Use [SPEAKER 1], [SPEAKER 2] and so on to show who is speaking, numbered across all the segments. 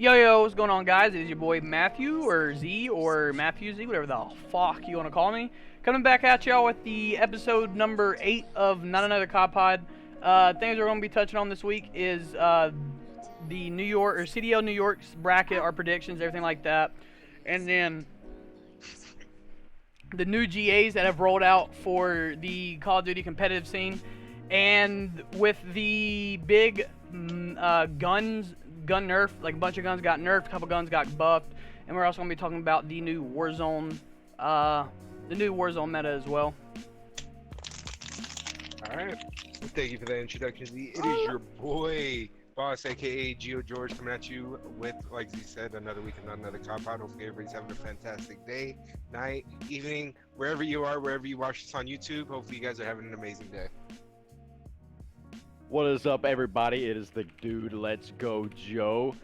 [SPEAKER 1] Yo, what's going on, guys? It is your boy Matthew, or Z, or Matthew Z, whatever the fuck you want to call me. Coming back at y'all with the episode number 8 of Not Another Cod Pod. Things we're going to be touching on this week is the New York, or CDL New York's bracket, our predictions, everything like that. And then the new GAs that have rolled out for the Call of Duty competitive scene. And with the big gun nerf, like a bunch of guns got nerfed, a couple guns got buffed, and we're also going to be talking about the new Warzone meta as well.
[SPEAKER 2] Alright, thank you for that introduction, Z. It is your boy, Boss, aka Geo George, coming at you with, like Z said, another week and another Cod Pod. Hopefully everybody's having a fantastic day, night, evening, wherever you are, wherever you watch this on YouTube. Hopefully you guys are having an amazing day.
[SPEAKER 3] What is up, everybody? It is the dude, Let's Go Joe.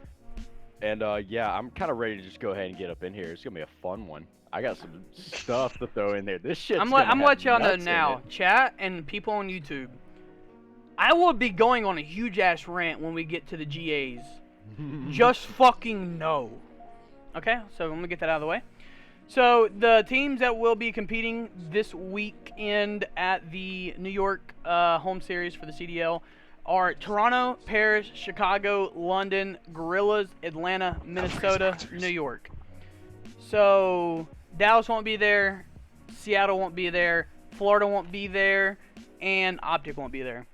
[SPEAKER 3] And yeah, I'm kind of ready to just go ahead and get up in here. It's gonna be a fun one. I got some stuff to throw in there. This shit's
[SPEAKER 1] I'm let y'all know now, chat and people on YouTube. I will be going on a huge ass rant when we get to the GAs. Just fucking know. Okay, so let me get that out of the way. So the teams that will be competing this weekend at the New York home series for the CDL are Toronto, Paris, Chicago, London, Gorillas, Atlanta, Minnesota, New York. So Dallas won't be there, Seattle won't be there, Florida won't be there, and Optic won't be there.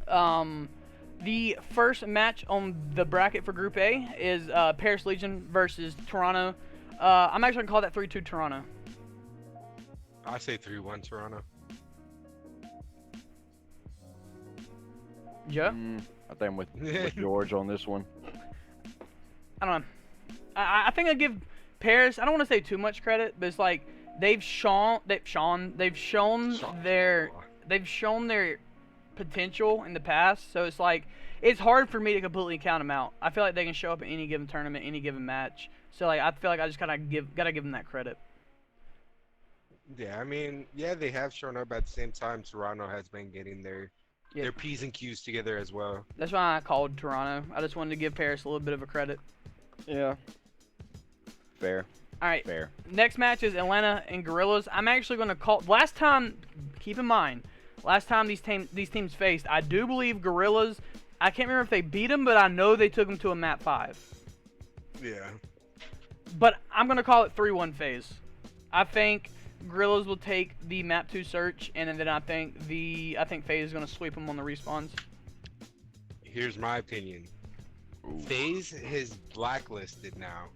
[SPEAKER 1] The first match on the bracket for Group A is Paris Legion versus Toronto. I'm actually going to call that 3-2 Toronto.
[SPEAKER 2] I say 3-1 Toronto.
[SPEAKER 1] Joe?
[SPEAKER 3] I think I'm with George on this one.
[SPEAKER 1] I don't know. I think I give Paris, I don't want to say too much credit, but it's like they've shown their potential in the past. So it's like it's hard for me to completely count them out. I feel like they can show up in any given tournament, any given match. So like I feel like I just gotta give them that credit.
[SPEAKER 2] Yeah, I mean, yeah, they have shown up at the same time. Toronto has been getting their P's and Q's together as well.
[SPEAKER 1] That's why I called Toronto. I just wanted to give Paris a little bit of a credit.
[SPEAKER 3] Yeah. Fair.
[SPEAKER 1] All right.
[SPEAKER 3] Fair.
[SPEAKER 1] Next match is Atlanta and Gorillas. I'm actually going to call. Last time, keep in mind, last time these teams faced, I do believe Gorillas. I can't remember if they beat them, but I know they took them to a map 5.
[SPEAKER 2] Yeah.
[SPEAKER 1] But I'm going to call it 3-1 phase. I think Gorillas will take the map 2 search, and then I think FaZe is going to sweep them on the respawns.
[SPEAKER 2] Here's my opinion.
[SPEAKER 3] Ooh.
[SPEAKER 2] FaZe is blacklisted now.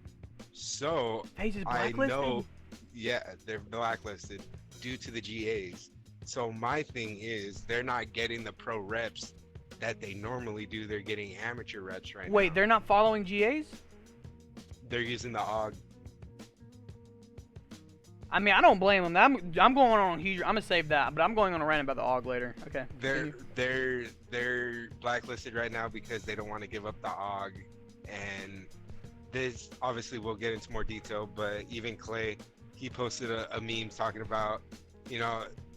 [SPEAKER 2] So
[SPEAKER 1] FaZe is blacklisted?
[SPEAKER 2] I know, yeah, they're blacklisted due to the GAs. So my thing is they're not getting the pro reps that they normally do. They're getting amateur reps right now.
[SPEAKER 1] Wait, they're not following GAs?
[SPEAKER 2] They're using the AUG.
[SPEAKER 1] I mean, I don't blame them. I'm going on a huge. I'm gonna save that, but I'm going on a rant about the AUG later. Okay.
[SPEAKER 2] They're blacklisted right now because they don't want to give up the AUG, and this obviously we'll get into more detail. But even Clay, he posted a meme talking about,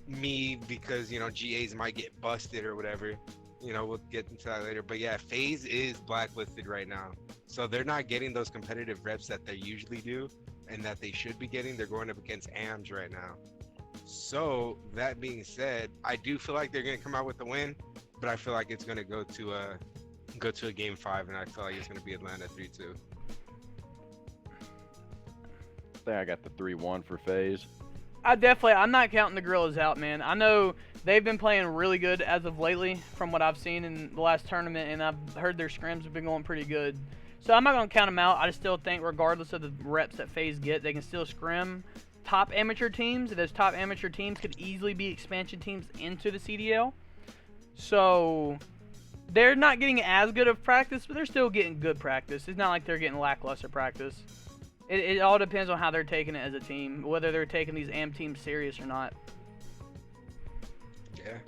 [SPEAKER 2] me because GAs might get busted or whatever. We'll get into that later. But yeah, FaZe is blacklisted right now, so they're not getting those competitive reps that they usually do. And that they should be getting. They're going up against AMs right now. So that being said, I do feel like they're going to come out with a win, but I feel like it's going to go to a game 5, and I feel like it's going to be Atlanta 3-2.
[SPEAKER 3] I think I got the 3-1 for FaZe.
[SPEAKER 1] I'm not counting the Gorillas out, man. I know they've been playing really good as of lately from what I've seen in the last tournament, and I've heard their scrims have been going pretty good. So I'm not going to count them out. I just still think regardless of the reps that FaZe get, they can still scrim top amateur teams. And those top amateur teams could easily be expansion teams into the CDL. So they're not getting as good of practice, but they're still getting good practice. It's not like they're getting lackluster practice. It all depends on how they're taking it as a team, whether they're taking these AM teams serious or not.
[SPEAKER 2] Yeah.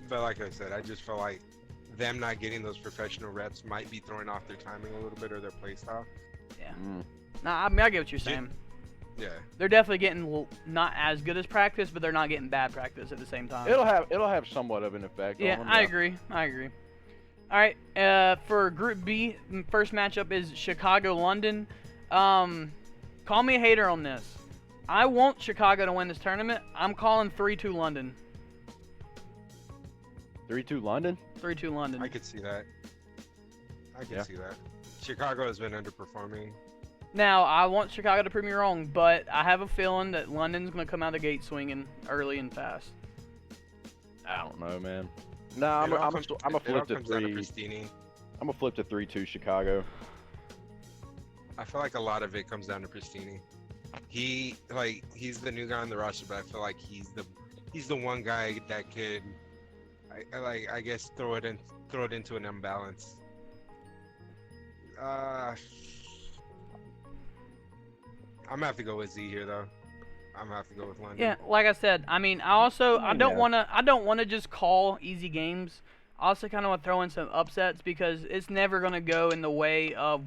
[SPEAKER 2] But like I said, I just feel like them not getting those professional reps might be throwing off their timing a little bit or their play style.
[SPEAKER 1] Yeah. Nah, I mean, I get what you're saying.
[SPEAKER 2] Yeah.
[SPEAKER 1] They're definitely getting not as good as practice, but they're not getting bad practice at the same time.
[SPEAKER 3] It'll have somewhat of an effect.
[SPEAKER 1] Yeah,
[SPEAKER 3] on them,
[SPEAKER 1] I agree. All right. For Group B, first matchup is Chicago-London. Call me a hater on this. I want Chicago to win this tournament. I'm calling 3-2 London.
[SPEAKER 3] 3-2 London?
[SPEAKER 1] 3-2 London.
[SPEAKER 2] I could see that. I could see that. Chicago has been underperforming.
[SPEAKER 1] Now, I want Chicago to prove me wrong, but I have a feeling that London's going to come out of the gate swinging early and fast.
[SPEAKER 3] I don't know, man. Nah, I'm gonna flip to 3. I'm gonna flip to 3-2 Chicago.
[SPEAKER 2] I feel like a lot of it comes down to Pristini. He's the new guy on the roster, but I feel like he's the one guy that could, I guess, throw it into an imbalance. I'm gonna have to go with Z here, though. I'm gonna have to go with London.
[SPEAKER 1] Yeah, like I said, I mean, I don't wanna just call easy games. I also kind of want to throw in some upsets because it's never gonna go in the way of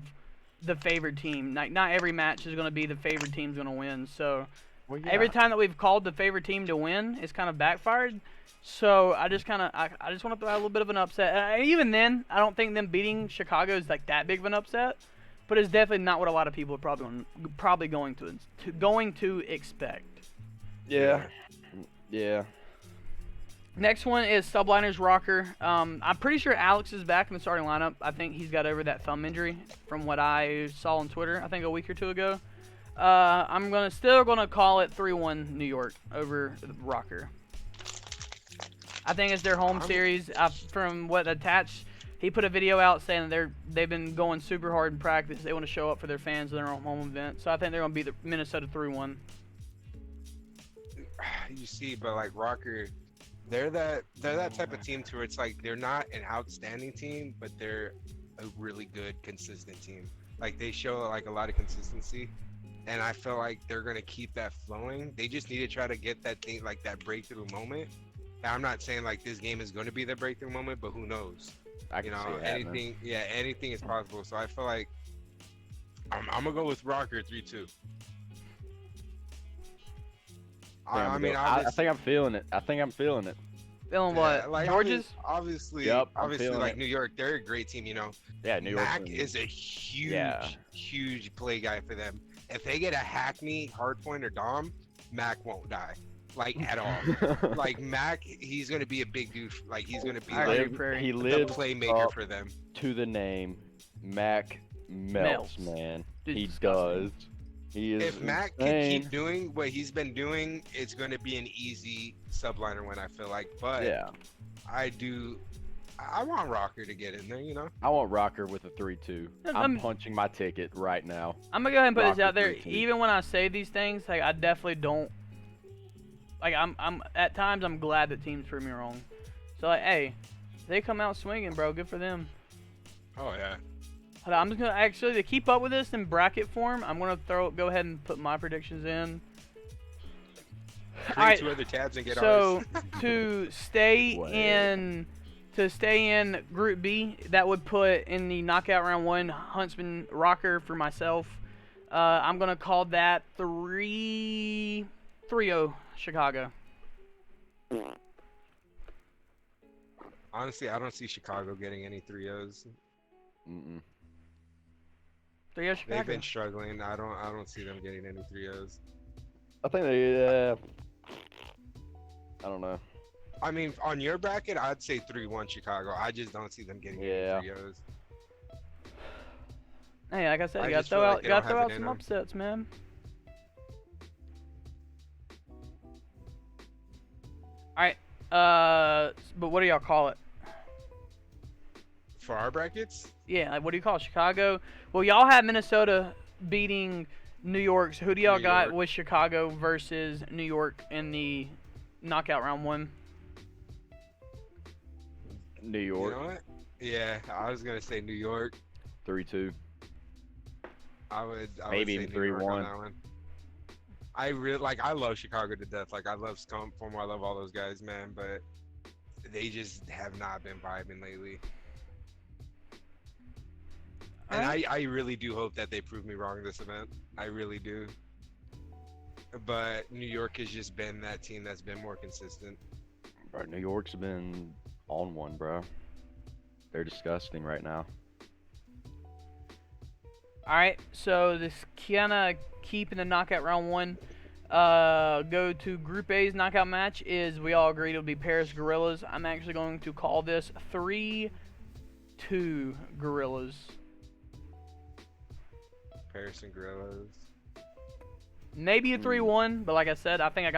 [SPEAKER 1] the favored team. Like, not every match is gonna be the favored team's gonna win. So every time that we've called the favored team to win, it's kind of backfired. So I just want to throw out a little bit of an upset. And even then, I don't think them beating Chicago is like that big of an upset. But it's definitely not what a lot of people are probably going to expect.
[SPEAKER 3] Yeah. Yeah.
[SPEAKER 1] Next one is Subliners Rocker. I'm pretty sure Alex is back in the starting lineup. I think he's got over that thumb injury from what I saw on Twitter, I think a week or two ago. I'm still gonna call it 3-1 New York over Rocker. I think it's their home series. From what Attach, he put a video out saying they've been going super hard in practice. They want to show up for their fans in their own home event. So I think they're gonna beat the Minnesota 3-1.
[SPEAKER 2] You see, but like Rocker, they're that type of team to where it's like they're not an outstanding team, but they're a really good, consistent team. Like they show like a lot of consistency, and I feel like they're gonna keep that flowing. They just need to try to get that thing, like that breakthrough moment. Now, I'm not saying like this game is going to be the breakthrough moment, but who knows? Anything is possible. So I feel like I'm gonna go with Rocker 3-2. I
[SPEAKER 3] think I'm feeling it.
[SPEAKER 1] Feeling what?
[SPEAKER 2] Like,
[SPEAKER 1] George's?
[SPEAKER 2] Obviously, like New York, they're a great team, you know.
[SPEAKER 3] Yeah, New York.
[SPEAKER 2] Mac is a huge play guy for them. If they get a Hackney, Hardpoint, or Dom, Mac won't die. Like, at all. Like, Mac, he's going to be a big dude. Like, he's going to be
[SPEAKER 3] he
[SPEAKER 2] the
[SPEAKER 3] lives
[SPEAKER 2] playmaker for them.
[SPEAKER 3] To the name, Mac melts. Man.
[SPEAKER 1] Dude,
[SPEAKER 3] he
[SPEAKER 1] disgusting.
[SPEAKER 3] does. He is
[SPEAKER 2] If Mac can keep doing what he's been doing, it's going to be an easy subliner win, I feel like. But
[SPEAKER 3] yeah,
[SPEAKER 2] I want Rocker to get in there, you know?
[SPEAKER 3] I want Rocker with a 3-2. I'm punching my ticket right now.
[SPEAKER 1] I'm going to go ahead and put this out there.
[SPEAKER 3] 3-2.
[SPEAKER 1] Even when I say these things, like, I definitely don't. Like, I'm at times, I'm glad that teams prove me wrong. So, like, hey, they come out swinging, bro. Good for them.
[SPEAKER 2] Oh, yeah.
[SPEAKER 1] I'm just going to to keep up with this in bracket form, I'm going to go ahead and put my predictions in.
[SPEAKER 2] Create 2 other tabs and get ours.
[SPEAKER 1] So, to stay in Group B, that would put in the knockout round 1 Huntsman Rocker for myself. I'm going to call that 3-0 Chicago.
[SPEAKER 2] Honestly, I don't see Chicago getting any 3-0s.
[SPEAKER 1] 3-0 Chicago.
[SPEAKER 2] They've been struggling. I don't see them getting any 3-0s.
[SPEAKER 3] I think they. I don't know.
[SPEAKER 2] I mean, on your bracket, I'd say 3-1 Chicago. I just don't see them getting any 3-0s.
[SPEAKER 1] Hey, like I said, you gotta throw out some upsets, man. Alright, but what do y'all call it?
[SPEAKER 2] For our brackets?
[SPEAKER 1] Yeah, like, what do you call it? Chicago? Well, y'all have Minnesota beating New York, so who do y'all got with Chicago versus New York in the knockout round 1?
[SPEAKER 3] New York.
[SPEAKER 2] You know what? Yeah, I was gonna say New York.
[SPEAKER 3] 3-2.
[SPEAKER 2] I would
[SPEAKER 3] maybe
[SPEAKER 2] say
[SPEAKER 3] even
[SPEAKER 2] New York
[SPEAKER 3] 3-1.
[SPEAKER 2] on that one. I love Chicago to death. Like, I love Scump, Former, I love all those guys, man, but they just have not been vibing lately. And I really do hope that they prove me wrong this event. I really do. But New York has just been that team that's been more consistent.
[SPEAKER 3] Bro, New York's been on one, bro. They're disgusting right now.
[SPEAKER 1] All right, so this kind of keeping the knockout round 1. Go to Group A's knockout match is we all agreed it'll be Paris Gorillas. I'm actually going to call this 3-2 Gorillas.
[SPEAKER 2] Paris and Gorillas.
[SPEAKER 1] Maybe a 3-1, but like I said, I think I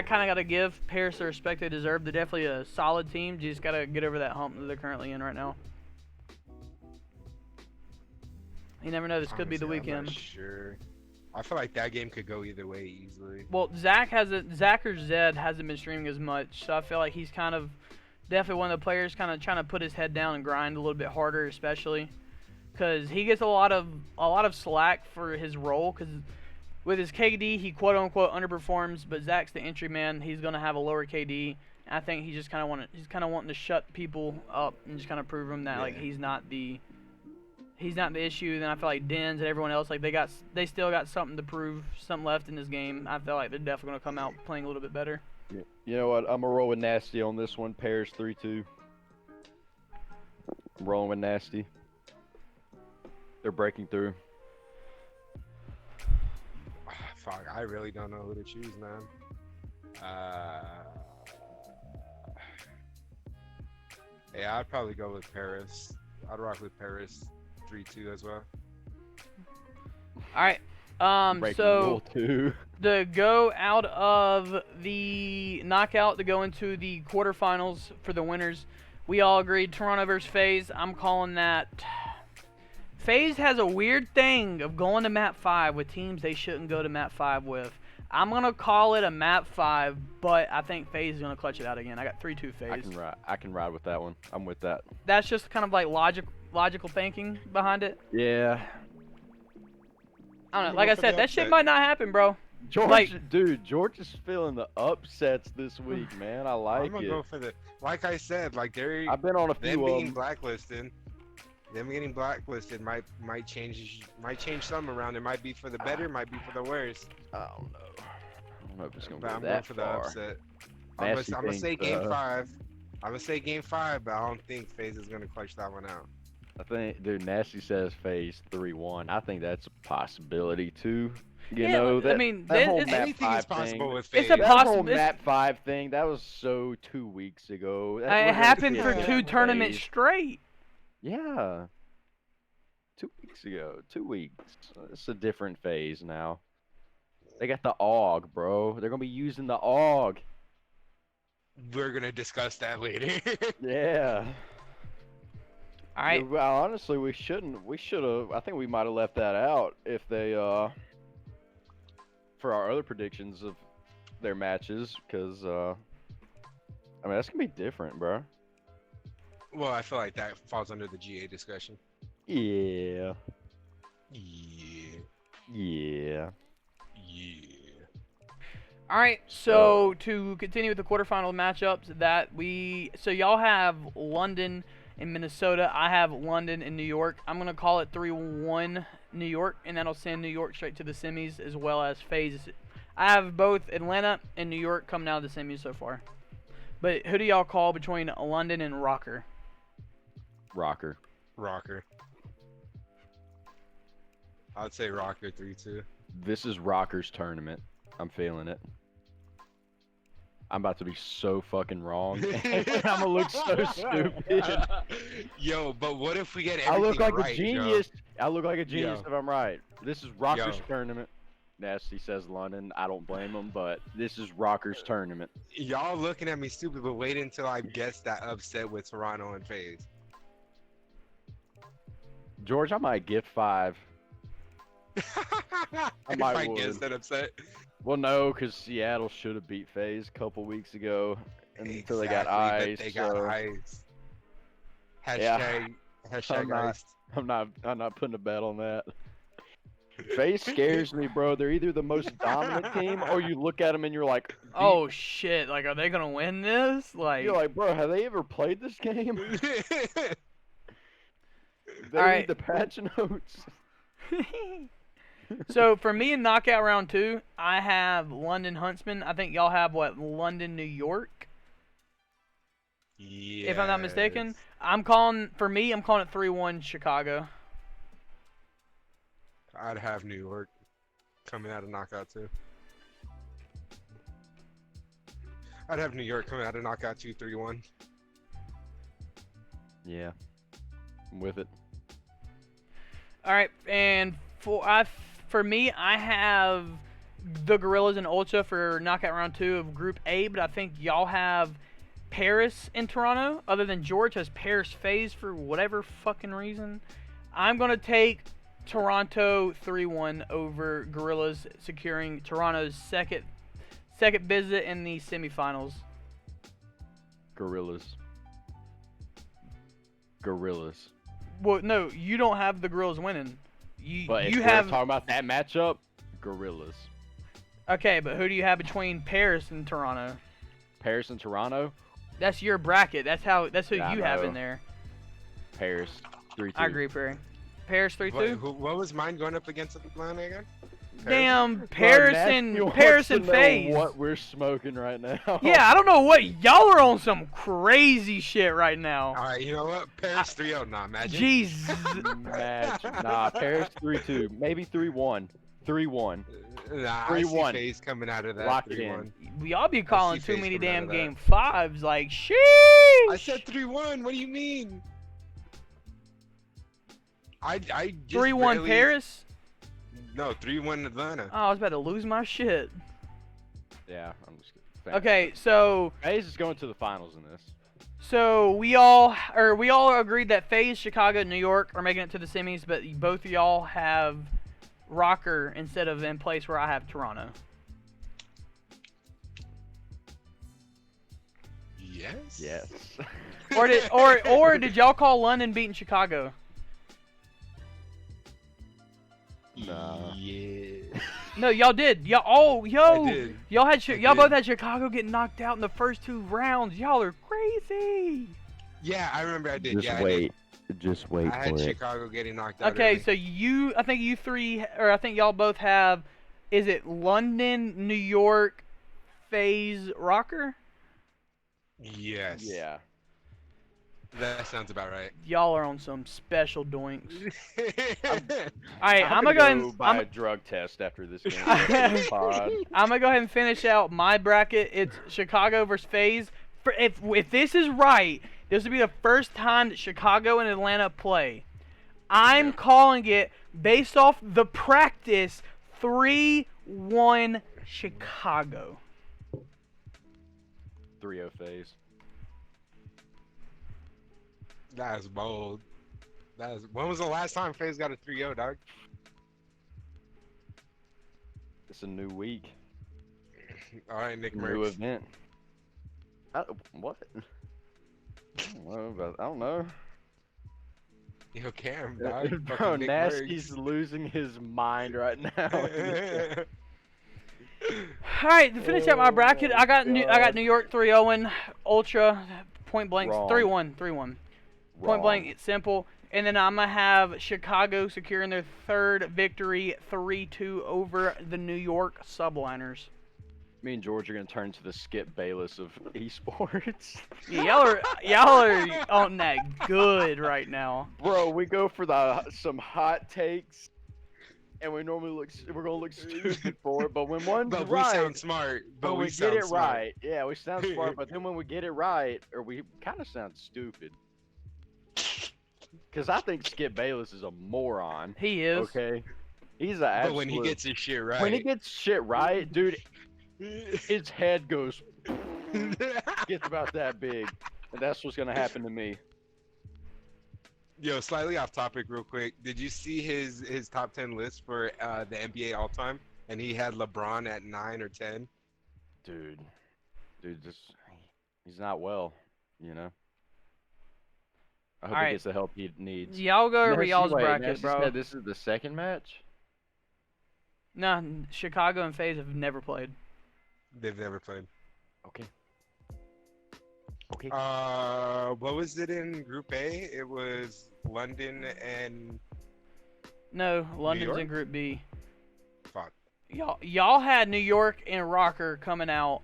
[SPEAKER 1] kind of gotta give Paris the respect they deserve. They're definitely a solid team. You just gotta get over that hump that they're currently in right now. You never know. This could be the
[SPEAKER 2] Honestly,
[SPEAKER 1] weekend.
[SPEAKER 2] I'm not sure. I feel like that game could go either way easily.
[SPEAKER 1] Well, Zach or Zed hasn't been streaming as much, so I feel like he's kind of definitely one of the players kind of trying to put his head down and grind a little bit harder, especially because he gets a lot of slack for his role. Because with his KD, he quote unquote underperforms, but Zach's the entry man. He's gonna have a lower KD. I think he's just kind of wanting to shut people up and just kind of prove them that like he's not the issue. Then I feel like Dens and everyone else, like they still got something to prove, something left in this game. I feel like they're definitely gonna come out playing a little bit better.
[SPEAKER 3] You know what? I'm gonna roll with Nasty on this one. Paris 3-2. I'm rolling with Nasty. They're breaking through.
[SPEAKER 2] Fuck, I really don't know who to choose, man. Yeah, I'd probably go with Paris. I'd rock with Paris 3-2 as well.
[SPEAKER 1] All right.
[SPEAKER 3] Breaking
[SPEAKER 1] So
[SPEAKER 3] rule 2.
[SPEAKER 1] to go out of the knockout to go into the quarterfinals for the winners, we all agreed Toronto versus FaZe. I'm calling that. FaZe has a weird thing of going to map 5 with teams they shouldn't go to map 5 with. I'm gonna call it a map 5, but I think FaZe is gonna clutch it out again. I got 3-2 FaZe.
[SPEAKER 3] I can ride with that one. I'm with that.
[SPEAKER 1] That's just kind of like logical thinking behind it.
[SPEAKER 3] Yeah.
[SPEAKER 1] I don't know. Like I said, that shit might not happen, bro.
[SPEAKER 3] George is feeling the upsets this week, man. I like
[SPEAKER 2] I'm gonna
[SPEAKER 3] it.
[SPEAKER 2] go for the. Like I said, like
[SPEAKER 3] I've been on a
[SPEAKER 2] them
[SPEAKER 3] few
[SPEAKER 2] being blacklisted. Them getting blacklisted might change some around. It might be for the better, might be for the worse.
[SPEAKER 3] I don't know. I don't know if it's gonna
[SPEAKER 2] But
[SPEAKER 3] go
[SPEAKER 2] I'm
[SPEAKER 3] that
[SPEAKER 2] going for the
[SPEAKER 3] far.
[SPEAKER 2] upset. I'm
[SPEAKER 3] Nasty
[SPEAKER 2] gonna say
[SPEAKER 3] thinks,
[SPEAKER 2] game 5. I'm gonna say game 5, but I don't think FaZe is gonna clutch that one out.
[SPEAKER 3] I think, dude, Nasty says FaZe 3-1. I think that's a possibility too. You know,
[SPEAKER 1] I mean,
[SPEAKER 3] that whole
[SPEAKER 1] it's,
[SPEAKER 3] map
[SPEAKER 2] Anything is
[SPEAKER 3] 5
[SPEAKER 2] possible
[SPEAKER 3] thing,
[SPEAKER 2] with FaZe.
[SPEAKER 1] It's a
[SPEAKER 3] that whole
[SPEAKER 1] possible.
[SPEAKER 3] map 5 thing, that was so 2 weeks ago.
[SPEAKER 1] It happened for
[SPEAKER 3] Yeah.
[SPEAKER 1] 2 tournaments straight.
[SPEAKER 3] Yeah. 2 weeks ago. 2 weeks. It's a different phase now. They got the AUG, bro. They're gonna be using the AUG.
[SPEAKER 2] We're gonna discuss that later.
[SPEAKER 3] Yeah.
[SPEAKER 1] All right.
[SPEAKER 3] Well, honestly, we shouldn't. We should have. I think we might have left that out if they, for our other predictions of their matches, because, I mean, that's gonna be different, bro.
[SPEAKER 2] Well, I feel like that falls under the GA discussion.
[SPEAKER 3] Yeah.
[SPEAKER 2] Yeah.
[SPEAKER 3] Yeah.
[SPEAKER 2] Yeah.
[SPEAKER 1] All right. So to continue with the quarterfinal matchups, so y'all have London and Minnesota. I have London and New York. I'm gonna call it 3-1 New York, and that'll send New York straight to the semis as well as FaZe. I have both Atlanta and New York coming out of the semis so far. But who do y'all call between London and Rocker?
[SPEAKER 3] Rocker.
[SPEAKER 2] I'd say Rocker 3-2.
[SPEAKER 3] This is Rocker's tournament. I'm feeling it. I'm about to be so fucking wrong. I'm gonna look so stupid.
[SPEAKER 2] Yo, but what if we get everything
[SPEAKER 3] I look like
[SPEAKER 2] right,
[SPEAKER 3] a genius.
[SPEAKER 2] Joe?
[SPEAKER 3] I look like a genius
[SPEAKER 2] Yo.
[SPEAKER 3] if I'm right. This is Rocker's
[SPEAKER 2] Yo.
[SPEAKER 3] tournament. Nasty says London. I don't blame him, but this is Rocker's tournament.
[SPEAKER 2] Y'all looking at me stupid, but wait until I guess that upset with Toronto and FaZe.
[SPEAKER 3] George, I might get 5.
[SPEAKER 2] If
[SPEAKER 3] might
[SPEAKER 2] I guess
[SPEAKER 3] would.
[SPEAKER 2] that upset.
[SPEAKER 3] Well, no, because Seattle should have beat FaZe a couple weeks ago until they got
[SPEAKER 2] Exactly,
[SPEAKER 3] ice.
[SPEAKER 2] but they got
[SPEAKER 3] so
[SPEAKER 2] ice.
[SPEAKER 3] Yeah.
[SPEAKER 2] Hashtag
[SPEAKER 3] I'm not-
[SPEAKER 2] iced.
[SPEAKER 3] I'm not putting a bet on that. FaZe scares me, bro. They're either the most dominant team, or you look at them and you're like,
[SPEAKER 1] Oh shit! Like, are they gonna win this? Like,
[SPEAKER 3] you're like, bro, have they ever played this game? They
[SPEAKER 1] All
[SPEAKER 3] read
[SPEAKER 1] right.
[SPEAKER 3] the patch notes.
[SPEAKER 1] So for me in knockout round 2, I have London Huntsman. I think y'all have what, London New York. If I'm not mistaken. I'm calling it 3-1 Chicago.
[SPEAKER 2] I'd have New York coming out of knockout too. I'd have New York coming out of knockout 2-3-1.
[SPEAKER 3] Yeah, I'm with it.
[SPEAKER 1] All right, and for me, I have the Gorillas and Ultra for knockout round 2 of Group A, but I think y'all have Paris in Toronto. Other than George has Paris FaZe for whatever fucking reason. I'm gonna take Toronto 3-1 over Gorillas, securing Toronto's second visit in the semifinals.
[SPEAKER 3] Gorillas.
[SPEAKER 1] Well, no, you don't have the Gorillas winning.
[SPEAKER 3] But
[SPEAKER 1] you
[SPEAKER 3] if
[SPEAKER 1] have
[SPEAKER 3] we're talking about that matchup, Gorillas.
[SPEAKER 1] Okay, but who do you have between Paris and Toronto?
[SPEAKER 3] Paris and Toronto.
[SPEAKER 1] That's your bracket. That's who
[SPEAKER 3] Yeah,
[SPEAKER 1] you have in there.
[SPEAKER 3] Paris 3-2.
[SPEAKER 1] I agree, Perry. Paris 3-2.
[SPEAKER 2] What was mine going up against Atlanta again?
[SPEAKER 1] Damn, Paris and FaZe.
[SPEAKER 3] What we're smoking right now.
[SPEAKER 1] Yeah, I don't know what y'all are on some crazy shit right now.
[SPEAKER 2] All right, you know what? Paris 3-0, nah, Magic.
[SPEAKER 1] Jeez.
[SPEAKER 3] Magic. Nah, Paris 3-2, maybe 3-1. 3-1.
[SPEAKER 2] Nah,
[SPEAKER 3] 3-1.
[SPEAKER 2] I see FaZe coming out of that.
[SPEAKER 3] Lock it
[SPEAKER 2] 3-1.
[SPEAKER 1] Y'all be calling
[SPEAKER 2] see
[SPEAKER 1] too
[SPEAKER 2] FaZe
[SPEAKER 1] many
[SPEAKER 2] coming out
[SPEAKER 1] damn
[SPEAKER 2] of that.
[SPEAKER 1] game 5s. Like, sheesh.
[SPEAKER 2] I said 3-1. What do you mean? I just
[SPEAKER 1] 3-1
[SPEAKER 2] barely-
[SPEAKER 1] Paris.
[SPEAKER 2] No, 3-1 Atlanta.
[SPEAKER 1] Oh, I was about to lose my shit.
[SPEAKER 3] Yeah, I'm just kidding.
[SPEAKER 1] Okay, so
[SPEAKER 3] FaZe is going to the finals in this.
[SPEAKER 1] we all agreed that FaZe, Chicago, and New York are making it to the semis, but both of y'all have Rocker instead of in place where I have Toronto.
[SPEAKER 2] Yes.
[SPEAKER 3] Yes.
[SPEAKER 1] Or did y'all call London beating Chicago?
[SPEAKER 3] Nah.
[SPEAKER 2] Yeah.
[SPEAKER 1] No, y'all did.
[SPEAKER 2] I did.
[SPEAKER 1] Y'all both had Chicago getting knocked out in the first 2 rounds. Y'all are crazy.
[SPEAKER 2] Yeah, I remember I did.
[SPEAKER 3] Just
[SPEAKER 2] yeah,
[SPEAKER 3] wait. Just wait
[SPEAKER 2] I had
[SPEAKER 3] for it.
[SPEAKER 2] Chicago getting knocked out.
[SPEAKER 1] Okay,
[SPEAKER 2] early.
[SPEAKER 1] so I think y'all both have, is it London, New York, FaZe, Rocker?
[SPEAKER 2] Yes.
[SPEAKER 3] Yeah.
[SPEAKER 2] That sounds about right.
[SPEAKER 1] Y'all are on some special doinks. All right,
[SPEAKER 3] I'm
[SPEAKER 1] gonna go ahead and
[SPEAKER 3] buy a drug test after this game. Pod.
[SPEAKER 1] I'm gonna go ahead and finish out my bracket. It's Chicago versus FaZe. If this is right, this will be the first time that Chicago and Atlanta play. I'm calling it based off the practice 3-1 Chicago.
[SPEAKER 3] 3-0 FaZe.
[SPEAKER 2] That's bold. When was the last time FaZe got a 3-0, dog?
[SPEAKER 3] It's a new week.
[SPEAKER 2] All right, Nick
[SPEAKER 3] New
[SPEAKER 2] Merckx.
[SPEAKER 3] event. What? I don't know.
[SPEAKER 2] Yo, Cam, dog.
[SPEAKER 3] Bro,
[SPEAKER 2] Fucking Nick
[SPEAKER 3] Nasty's losing his mind right now.
[SPEAKER 2] Merckx.
[SPEAKER 1] All right, to finish out my bracket, I got
[SPEAKER 3] God.
[SPEAKER 1] New York 3-0, Ultra, point blank,
[SPEAKER 3] Wrong.
[SPEAKER 1] 3-1. Point blank, it's simple. And then I'm going to have Chicago securing their 3rd victory, 3-2 over the New York Subliners.
[SPEAKER 3] Me and George are gonna turn to the Skip Bayless of esports.
[SPEAKER 1] Yeah, y'all are on that good right now.
[SPEAKER 3] Bro, we go for some hot takes, and we're gonna look stupid for it. But when one's
[SPEAKER 2] But
[SPEAKER 3] right,
[SPEAKER 2] we sound smart. But
[SPEAKER 3] when we
[SPEAKER 2] we
[SPEAKER 3] get
[SPEAKER 2] sound
[SPEAKER 3] it
[SPEAKER 2] smart.
[SPEAKER 3] right, yeah, we sound smart. But then when we get it right, or we kind of sound stupid. Because I think Skip Bayless is a moron.
[SPEAKER 1] He is.
[SPEAKER 3] Okay, he's an absolute.
[SPEAKER 2] But when he gets his shit right.
[SPEAKER 3] when he gets shit right, dude, his head goes gets about that big, and that's what's gonna happen to me.
[SPEAKER 2] Yo, slightly off topic, real quick. Did you see his top 10 list for the NBA all time? And he had LeBron at 9 or 10.
[SPEAKER 3] Dude, just he's not well, you know. I hope
[SPEAKER 1] All
[SPEAKER 3] he
[SPEAKER 1] right.
[SPEAKER 3] gets the help he needs.
[SPEAKER 1] Y'all go over
[SPEAKER 3] Nasty,
[SPEAKER 1] y'all's
[SPEAKER 3] wait,
[SPEAKER 1] bracket,
[SPEAKER 3] Nasty
[SPEAKER 1] bro.
[SPEAKER 3] said this is the second match.
[SPEAKER 1] Nah, Chicago and FaZe have never played.
[SPEAKER 2] They've never played.
[SPEAKER 3] Okay. Okay.
[SPEAKER 2] What was it in Group A? It was London and
[SPEAKER 1] No, London's
[SPEAKER 2] York?
[SPEAKER 1] in Group B.
[SPEAKER 2] fuck.
[SPEAKER 1] Y'all had New York and Rocker coming out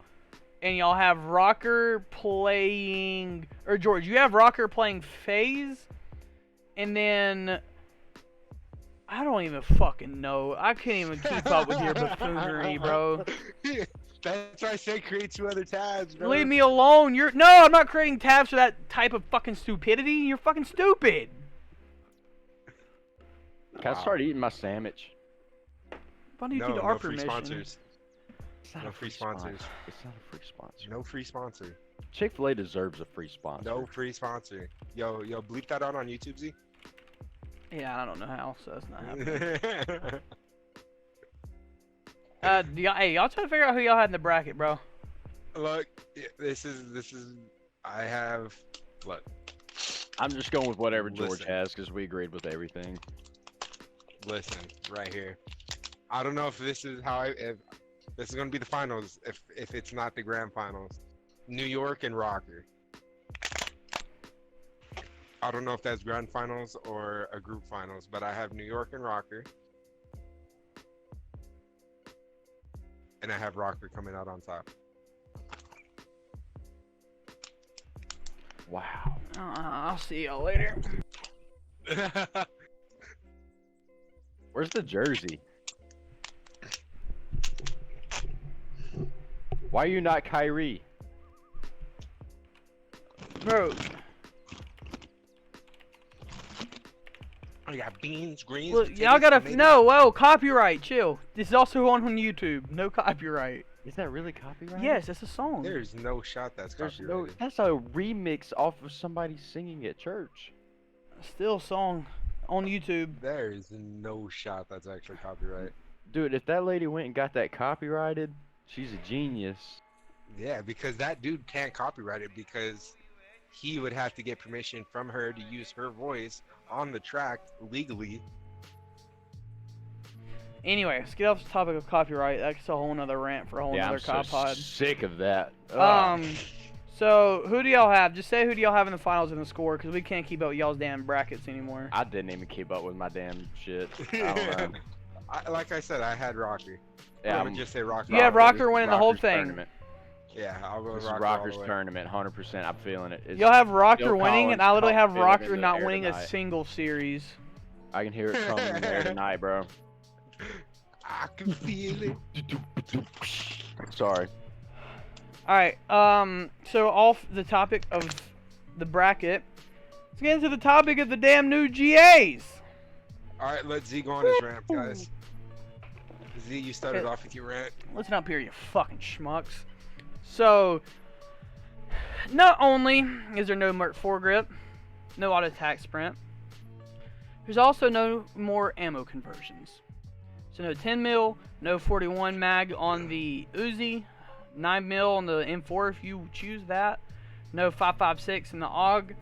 [SPEAKER 1] and y'all have Rocker playing, or George, you have Rocker playing FaZe, and then I don't even fucking know. I can't even keep up with your buffoonery, bro.
[SPEAKER 2] That's why I say create 2 other tabs, bro.
[SPEAKER 1] Leave me alone. No, I'm not creating tabs for that type of fucking stupidity. You're fucking stupid.
[SPEAKER 3] Can I start eating my sandwich?
[SPEAKER 1] Why do you
[SPEAKER 2] No,
[SPEAKER 1] need
[SPEAKER 2] no
[SPEAKER 1] our
[SPEAKER 2] free
[SPEAKER 1] permission?
[SPEAKER 2] sponsors.
[SPEAKER 3] It's not
[SPEAKER 2] No
[SPEAKER 3] a
[SPEAKER 2] free
[SPEAKER 3] sponsor.
[SPEAKER 2] sponsors.
[SPEAKER 3] It's not a free sponsor.
[SPEAKER 2] No free sponsor.
[SPEAKER 3] Chick-fil-A deserves a free sponsor.
[SPEAKER 2] No free sponsor. Yo, bleep that out on YouTube, Z.
[SPEAKER 1] Yeah, I don't know how, so that's not happening. Hey, y'all try to figure out who y'all had in the bracket, bro.
[SPEAKER 2] Look, this is. I have. Look.
[SPEAKER 3] I'm just going with whatever George
[SPEAKER 2] Listen.
[SPEAKER 3] has because we agreed with everything.
[SPEAKER 2] Listen, right here. I don't know if this is if this is gonna be the finals. If it's not the grand finals, New York and Rocker. I don't know if that's grand finals or a group finals, but I have New York and Rocker, and I have Rocker coming out on top.
[SPEAKER 3] Wow.
[SPEAKER 1] I'll see y'all later.
[SPEAKER 3] Where's the jersey? Why are you not Kyrie?
[SPEAKER 1] Bro,
[SPEAKER 2] I got beans, greens.
[SPEAKER 1] look,
[SPEAKER 2] potatoes,
[SPEAKER 1] y'all gotta
[SPEAKER 2] tomatoes.
[SPEAKER 1] no, whoa, copyright, chill. This is also on YouTube. No copyright.
[SPEAKER 3] Is that really copyrighted?
[SPEAKER 1] Yes, it's a song.
[SPEAKER 2] There's no shot that's
[SPEAKER 3] There's no.
[SPEAKER 2] copyrighted.
[SPEAKER 3] That's a remix off of somebody singing at church.
[SPEAKER 1] Still a song on YouTube.
[SPEAKER 2] There is no shot that's actually copyright.
[SPEAKER 3] Dude, if that lady went and got that copyrighted, she's a genius.
[SPEAKER 2] Yeah, because that dude can't copyright it because he would have to get permission from her to use her voice on the track legally.
[SPEAKER 1] Anyway, let's get off the topic of copyright. That's a whole nother rant for a whole
[SPEAKER 3] Yeah,
[SPEAKER 1] nother
[SPEAKER 3] I'm so
[SPEAKER 1] Cod Pod.
[SPEAKER 3] sick of that. Ugh.
[SPEAKER 1] So who do y'all have? Just say who do y'all have in the finals and the score, because we can't keep up with y'all's damn brackets anymore.
[SPEAKER 3] I didn't even keep up with my damn shit. I don't know.
[SPEAKER 2] Like I said, I had Rocker.
[SPEAKER 3] Yeah,
[SPEAKER 2] I'm gonna just say Rocker.
[SPEAKER 1] You have
[SPEAKER 3] Rocker.
[SPEAKER 1] Rocker winning the whole
[SPEAKER 3] Rocker's
[SPEAKER 1] thing.
[SPEAKER 3] Tournament.
[SPEAKER 2] Yeah, I'll go
[SPEAKER 3] This is
[SPEAKER 2] Rocker.
[SPEAKER 3] Rocker's
[SPEAKER 2] all the way.
[SPEAKER 3] tournament, 100%. I'm feeling it. It's
[SPEAKER 1] Y'all have Rocker
[SPEAKER 3] Phil
[SPEAKER 1] winning, and
[SPEAKER 3] Collins
[SPEAKER 1] I literally have
[SPEAKER 3] feeling
[SPEAKER 1] Rocker
[SPEAKER 3] in the
[SPEAKER 1] not
[SPEAKER 3] air
[SPEAKER 1] winning a
[SPEAKER 3] tonight.
[SPEAKER 1] single series.
[SPEAKER 3] I can hear it coming in there tonight, bro.
[SPEAKER 2] I can feel it.
[SPEAKER 3] Sorry.
[SPEAKER 1] Alright, so off the topic of the bracket, let's get into the topic of the damn new GAs.
[SPEAKER 2] All right, let Z go on his rant, guys. Z, you started off with your rant.
[SPEAKER 1] Listen up here, you fucking schmucks. So, not only is there no Merc foregrip, no auto attack sprint, there's also no more ammo conversions. So no 10 mil, no 41 mag on the Uzi, 9 mil on the M4 if you choose that, no 5.56 in the AUG.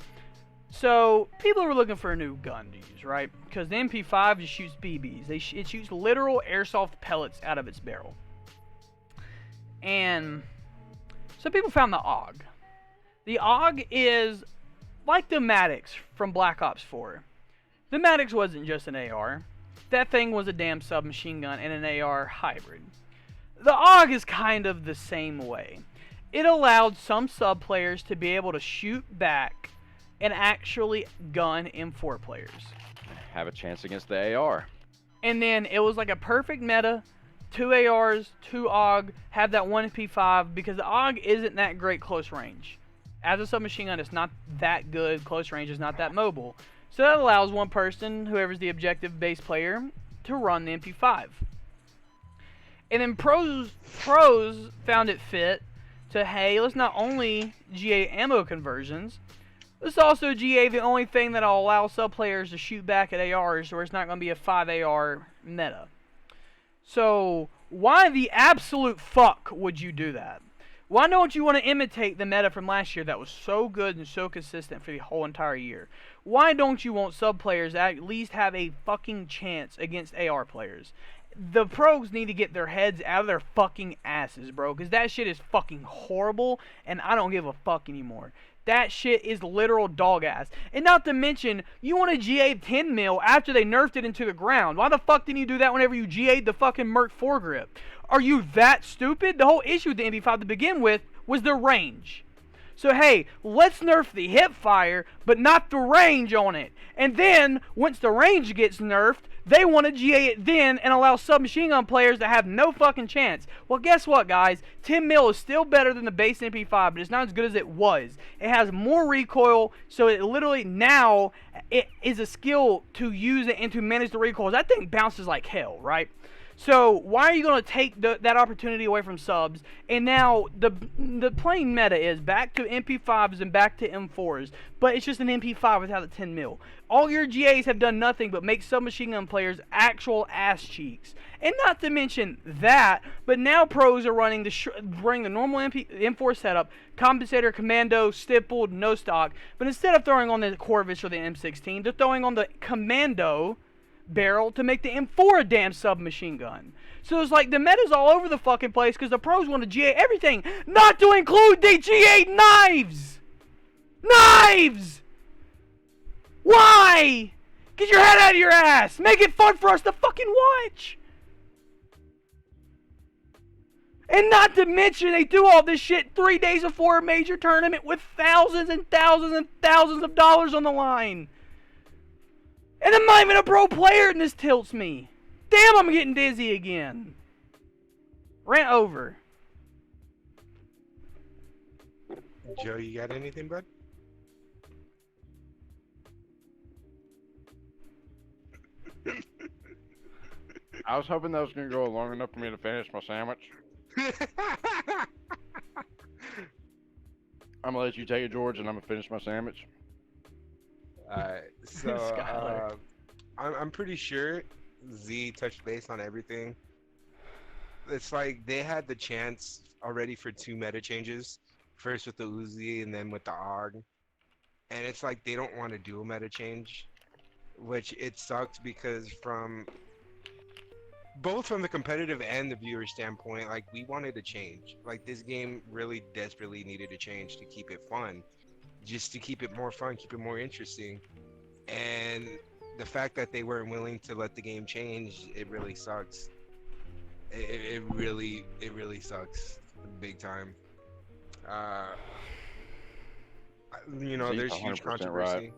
[SPEAKER 1] So people were looking for a new gun to use, right? Because the MP5 just shoots BBs. It shoots literal airsoft pellets out of its barrel. And so people found the AUG. The AUG is like the Maddox from Black Ops 4. The Maddox wasn't just an AR. That thing was a damn submachine gun and an AR hybrid. The AUG is kind of the same way. It allowed some sub players to be able to shoot back and actually gun M4 players.
[SPEAKER 3] Have a chance against the AR.
[SPEAKER 1] And then it was like a perfect meta. 2 ARs, 2 AUG, have that 1 P5 because the AUG isn't that great close range. As a submachine gun, it's not that good. Close range is not that mobile. So that allows one person, whoever's the objective base player, to run the MP5. And then pros found it fit to, hey, let's not only GA ammo conversions, let's also GA the only thing that'll allow sub players to shoot back at ARs where it's not going to be a 5 AR meta. So why the absolute fuck would you do that? Why don't you want to imitate the meta from last year that was so good and so consistent for the whole entire year? Why don't you want sub players to at least have a fucking chance against AR players? The pros need to get their heads out of their fucking asses, bro, because that shit is fucking horrible, and I don't give a fuck anymore. That shit is literal dog ass. And not to mention, you want to GA 10 mil after they nerfed it into the ground. Why the fuck didn't you do that whenever you GA'd the fucking Merc foregrip? Are you that stupid? The whole issue with the MP5 to begin with was the range. So hey, let's nerf the hip fire, but not the range on it. And then, once the range gets nerfed, they want to GA it then and allow submachine gun players to have no fucking chance. Well, guess what, guys? 10 mil is still better than the base MP5, but it's not as good as it was. It has more recoil, so it literally now it is a skill to use it and to manage the recoils. That thing bounces like hell, right? So why are you going to take that opportunity away from subs? And now the playing meta is back to MP5s and back to M4s, but it's just an MP5 without the 10 mil. All your GAs have done nothing but make submachine gun players actual ass cheeks. And not to mention that, but now pros are running the normal M4 setup, compensator, commando, stippled, no stock. But instead of throwing on the Corvus or the M16, they're throwing on the commando barrel to make the M4 a damn submachine gun. So it's like the meta's all over the fucking place because the pros want to GA everything, not to include the GA knives! Knives! Why? Get your head out of your ass! Make it fun for us to fucking watch! And not to mention they do all this shit 3 days before a major tournament with thousands and thousands and thousands of dollars on the line. And I'm not even a pro player and this tilts me. Damn, I'm getting dizzy again. Rant over.
[SPEAKER 2] Joe, you got anything, bud?
[SPEAKER 3] I was hoping that was gonna go long enough for me to finish my sandwich. I'm gonna let you take it, George, and I'm gonna finish my sandwich.
[SPEAKER 2] Alright, so I'm pretty sure Z touched base on everything. It's like they had the chance already for 2 meta changes. First with the Uzi and then with the AUG. And it's like they don't want to do a meta change. Which it sucks because both from the competitive and the viewer standpoint, like we wanted to change. Like this game really desperately needed to change to keep it fun. Just to keep it more fun, keep it more interesting. And the fact that they weren't willing to let the game change, it really sucks. It really ssucks big time. You know, there's huge controversy.
[SPEAKER 3] Right.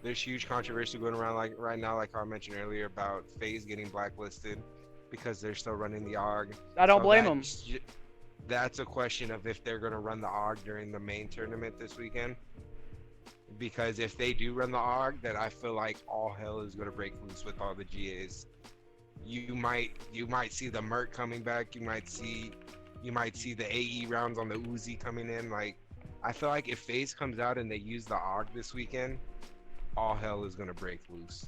[SPEAKER 2] There's huge controversy going around like right now, like I mentioned earlier, about FaZe getting blacklisted because they're still running the AUG.
[SPEAKER 1] I don't blame them.
[SPEAKER 2] That's a question of if they're going to run the AUG during the main tournament this weekend. Because if they do run the AUG, then I feel like all hell is going to break loose with all the GAs. You might see the Merc coming back. You might see the AE rounds on the Uzi coming in. Like, I feel like if FaZe comes out and they use the AUG this weekend, all hell is going to break loose.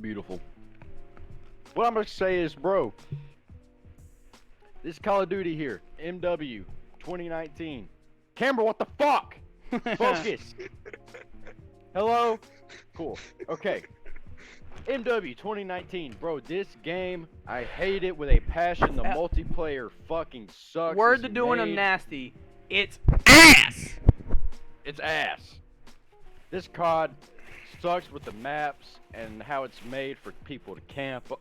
[SPEAKER 3] Beautiful. What I'm gonna say is, bro, this Call of Duty here, MW 2019. Camera, what the fuck? Focus. Hello? Cool. Okay. MW 2019, bro, this game, I hate it with a passion. The multiplayer fucking sucks.
[SPEAKER 1] Word to doing them nasty. It's ass!
[SPEAKER 3] It's ass. This COD sucks with the maps and how it's made for people to camp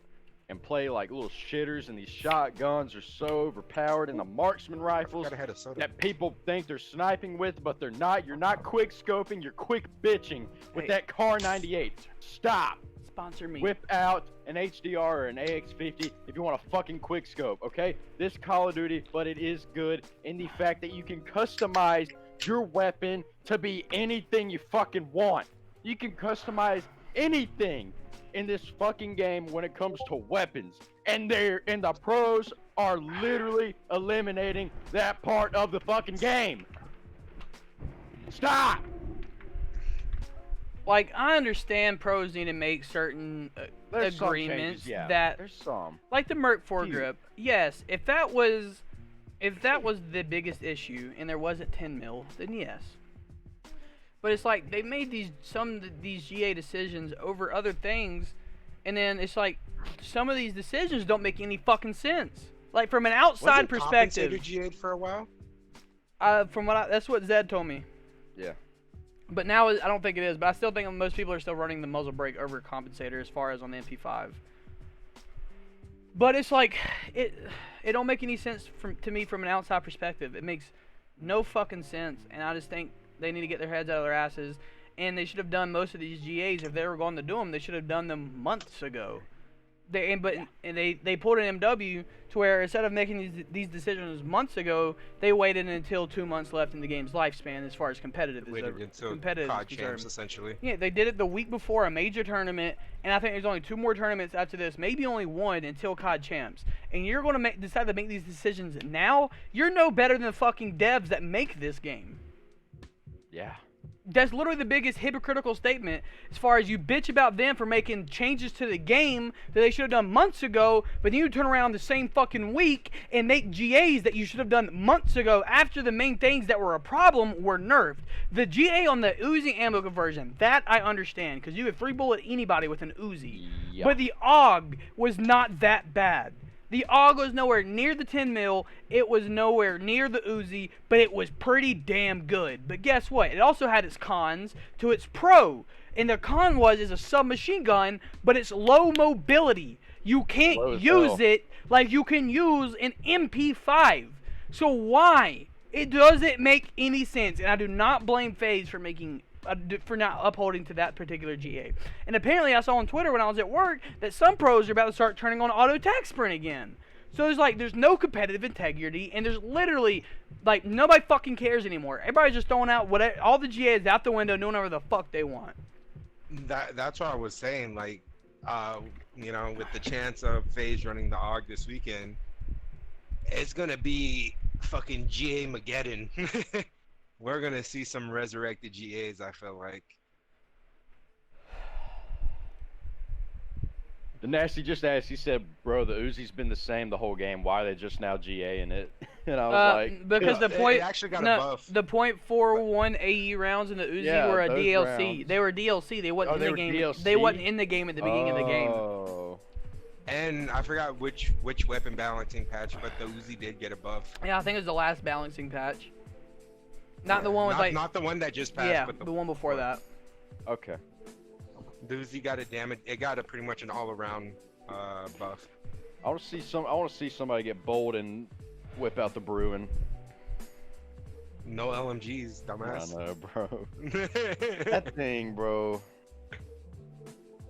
[SPEAKER 3] and play like little shitters, and these shotguns are so overpowered, and the marksman rifles that people think they're sniping with, but they're not. You're not quick scoping, you're quick bitching with that Car 98. Stop.
[SPEAKER 1] Sponsor me.
[SPEAKER 3] Whip out an HDR or an AX50 if you want a fucking quick scope, okay? This Call of Duty, but it is good in the fact that you can customize your weapon to be anything you fucking want. You can customize anything in this fucking game when it comes to weapons, and the pros are literally eliminating that part of the fucking game. Stop.
[SPEAKER 1] Like, I understand pros need to make certain agreements that
[SPEAKER 3] there's some,
[SPEAKER 1] like the Merc foregrip. Yes, if that was the biggest issue and there wasn't 10 mil, then yes. But it's like they made these GA decisions over other things, and then it's like some of these decisions don't make any fucking sense. Like from an outside perspective.
[SPEAKER 2] Was it GA'd for a while?
[SPEAKER 1] That's what Zed told me.
[SPEAKER 3] Yeah.
[SPEAKER 1] But now I don't think it is. But I still think most people are still running the muzzle brake over compensator as far as on the MP5. But it's like it don't make any sense to me from an outside perspective. It makes no fucking sense, and I just think they need to get their heads out of their asses. And they should have done most of these GAs if they were going to do them. They should have done them months ago. They pulled an MW to where instead of making these decisions months ago, they waited until 2 months left in the game's lifespan as far as competitive is
[SPEAKER 2] Waited until
[SPEAKER 1] competitive
[SPEAKER 2] COD
[SPEAKER 1] is
[SPEAKER 2] champs,
[SPEAKER 1] concerned.
[SPEAKER 2] essentially.
[SPEAKER 1] Yeah, they did it the week before a major tournament, and I think there's only 2 more tournaments after this, maybe only 1 until COD champs. And you're going to decide to make these decisions now? You're no better than the fucking devs that make this game.
[SPEAKER 3] Yeah.
[SPEAKER 1] That's literally the biggest hypocritical statement as far as you bitch about them for making changes to the game that they should have done months ago, but then you turn around the same fucking week and make GAs that you should have done months ago after the main things that were a problem were nerfed. The GA on the Uzi ammo conversion, that I understand, because you have 3 bullet anybody with an Uzi.
[SPEAKER 3] Yeah.
[SPEAKER 1] But the AUG was not that bad. The AUG was nowhere near the 10 mil, it was nowhere near the Uzi, but it was pretty damn good. But guess what? It also had its cons to its pro. And the con is a submachine gun, but it's low mobility. You can't use it like you can use an MP5. So why? It doesn't make any sense. And I do not blame FaZe for not upholding to that particular GA. And apparently I saw on Twitter when I was at work that some pros are about to start turning on auto attack sprint again. So there's no competitive integrity, and there's literally like nobody fucking cares anymore. Everybody's just throwing out all the GAs out the window, doing whatever the fuck they want.
[SPEAKER 2] That's what I was saying. Like, with the chance of FaZe running the AUG this weekend, it's gonna be fucking GA Mageddon. We're gonna see some resurrected GAs, I feel like.
[SPEAKER 3] The Nasty just asked, he said, bro, the Uzi's been the same the whole game. Why are they just now GA-ing it? And I was like...
[SPEAKER 1] Because
[SPEAKER 2] it actually got a buff.
[SPEAKER 1] The .41 AE rounds in the Uzi were a DLC.
[SPEAKER 3] Rounds.
[SPEAKER 1] They were DLC. They wasn't in the game.
[SPEAKER 3] DLC?
[SPEAKER 1] They wasn't in the game at the beginning of the game.
[SPEAKER 3] Oh.
[SPEAKER 2] And I forgot which weapon balancing patch, but the Uzi did get a buff.
[SPEAKER 1] Yeah, I think it was the last balancing patch. Not the one with
[SPEAKER 2] not the one that just passed,
[SPEAKER 1] yeah,
[SPEAKER 2] but
[SPEAKER 1] the one before that.
[SPEAKER 3] Okay.
[SPEAKER 2] The Uzi got it got a pretty much an all-around buff.
[SPEAKER 3] I want to see somebody get bold and whip out the Bruin.
[SPEAKER 2] No LMGs, dumbass.
[SPEAKER 3] I know, bro. That thing, bro.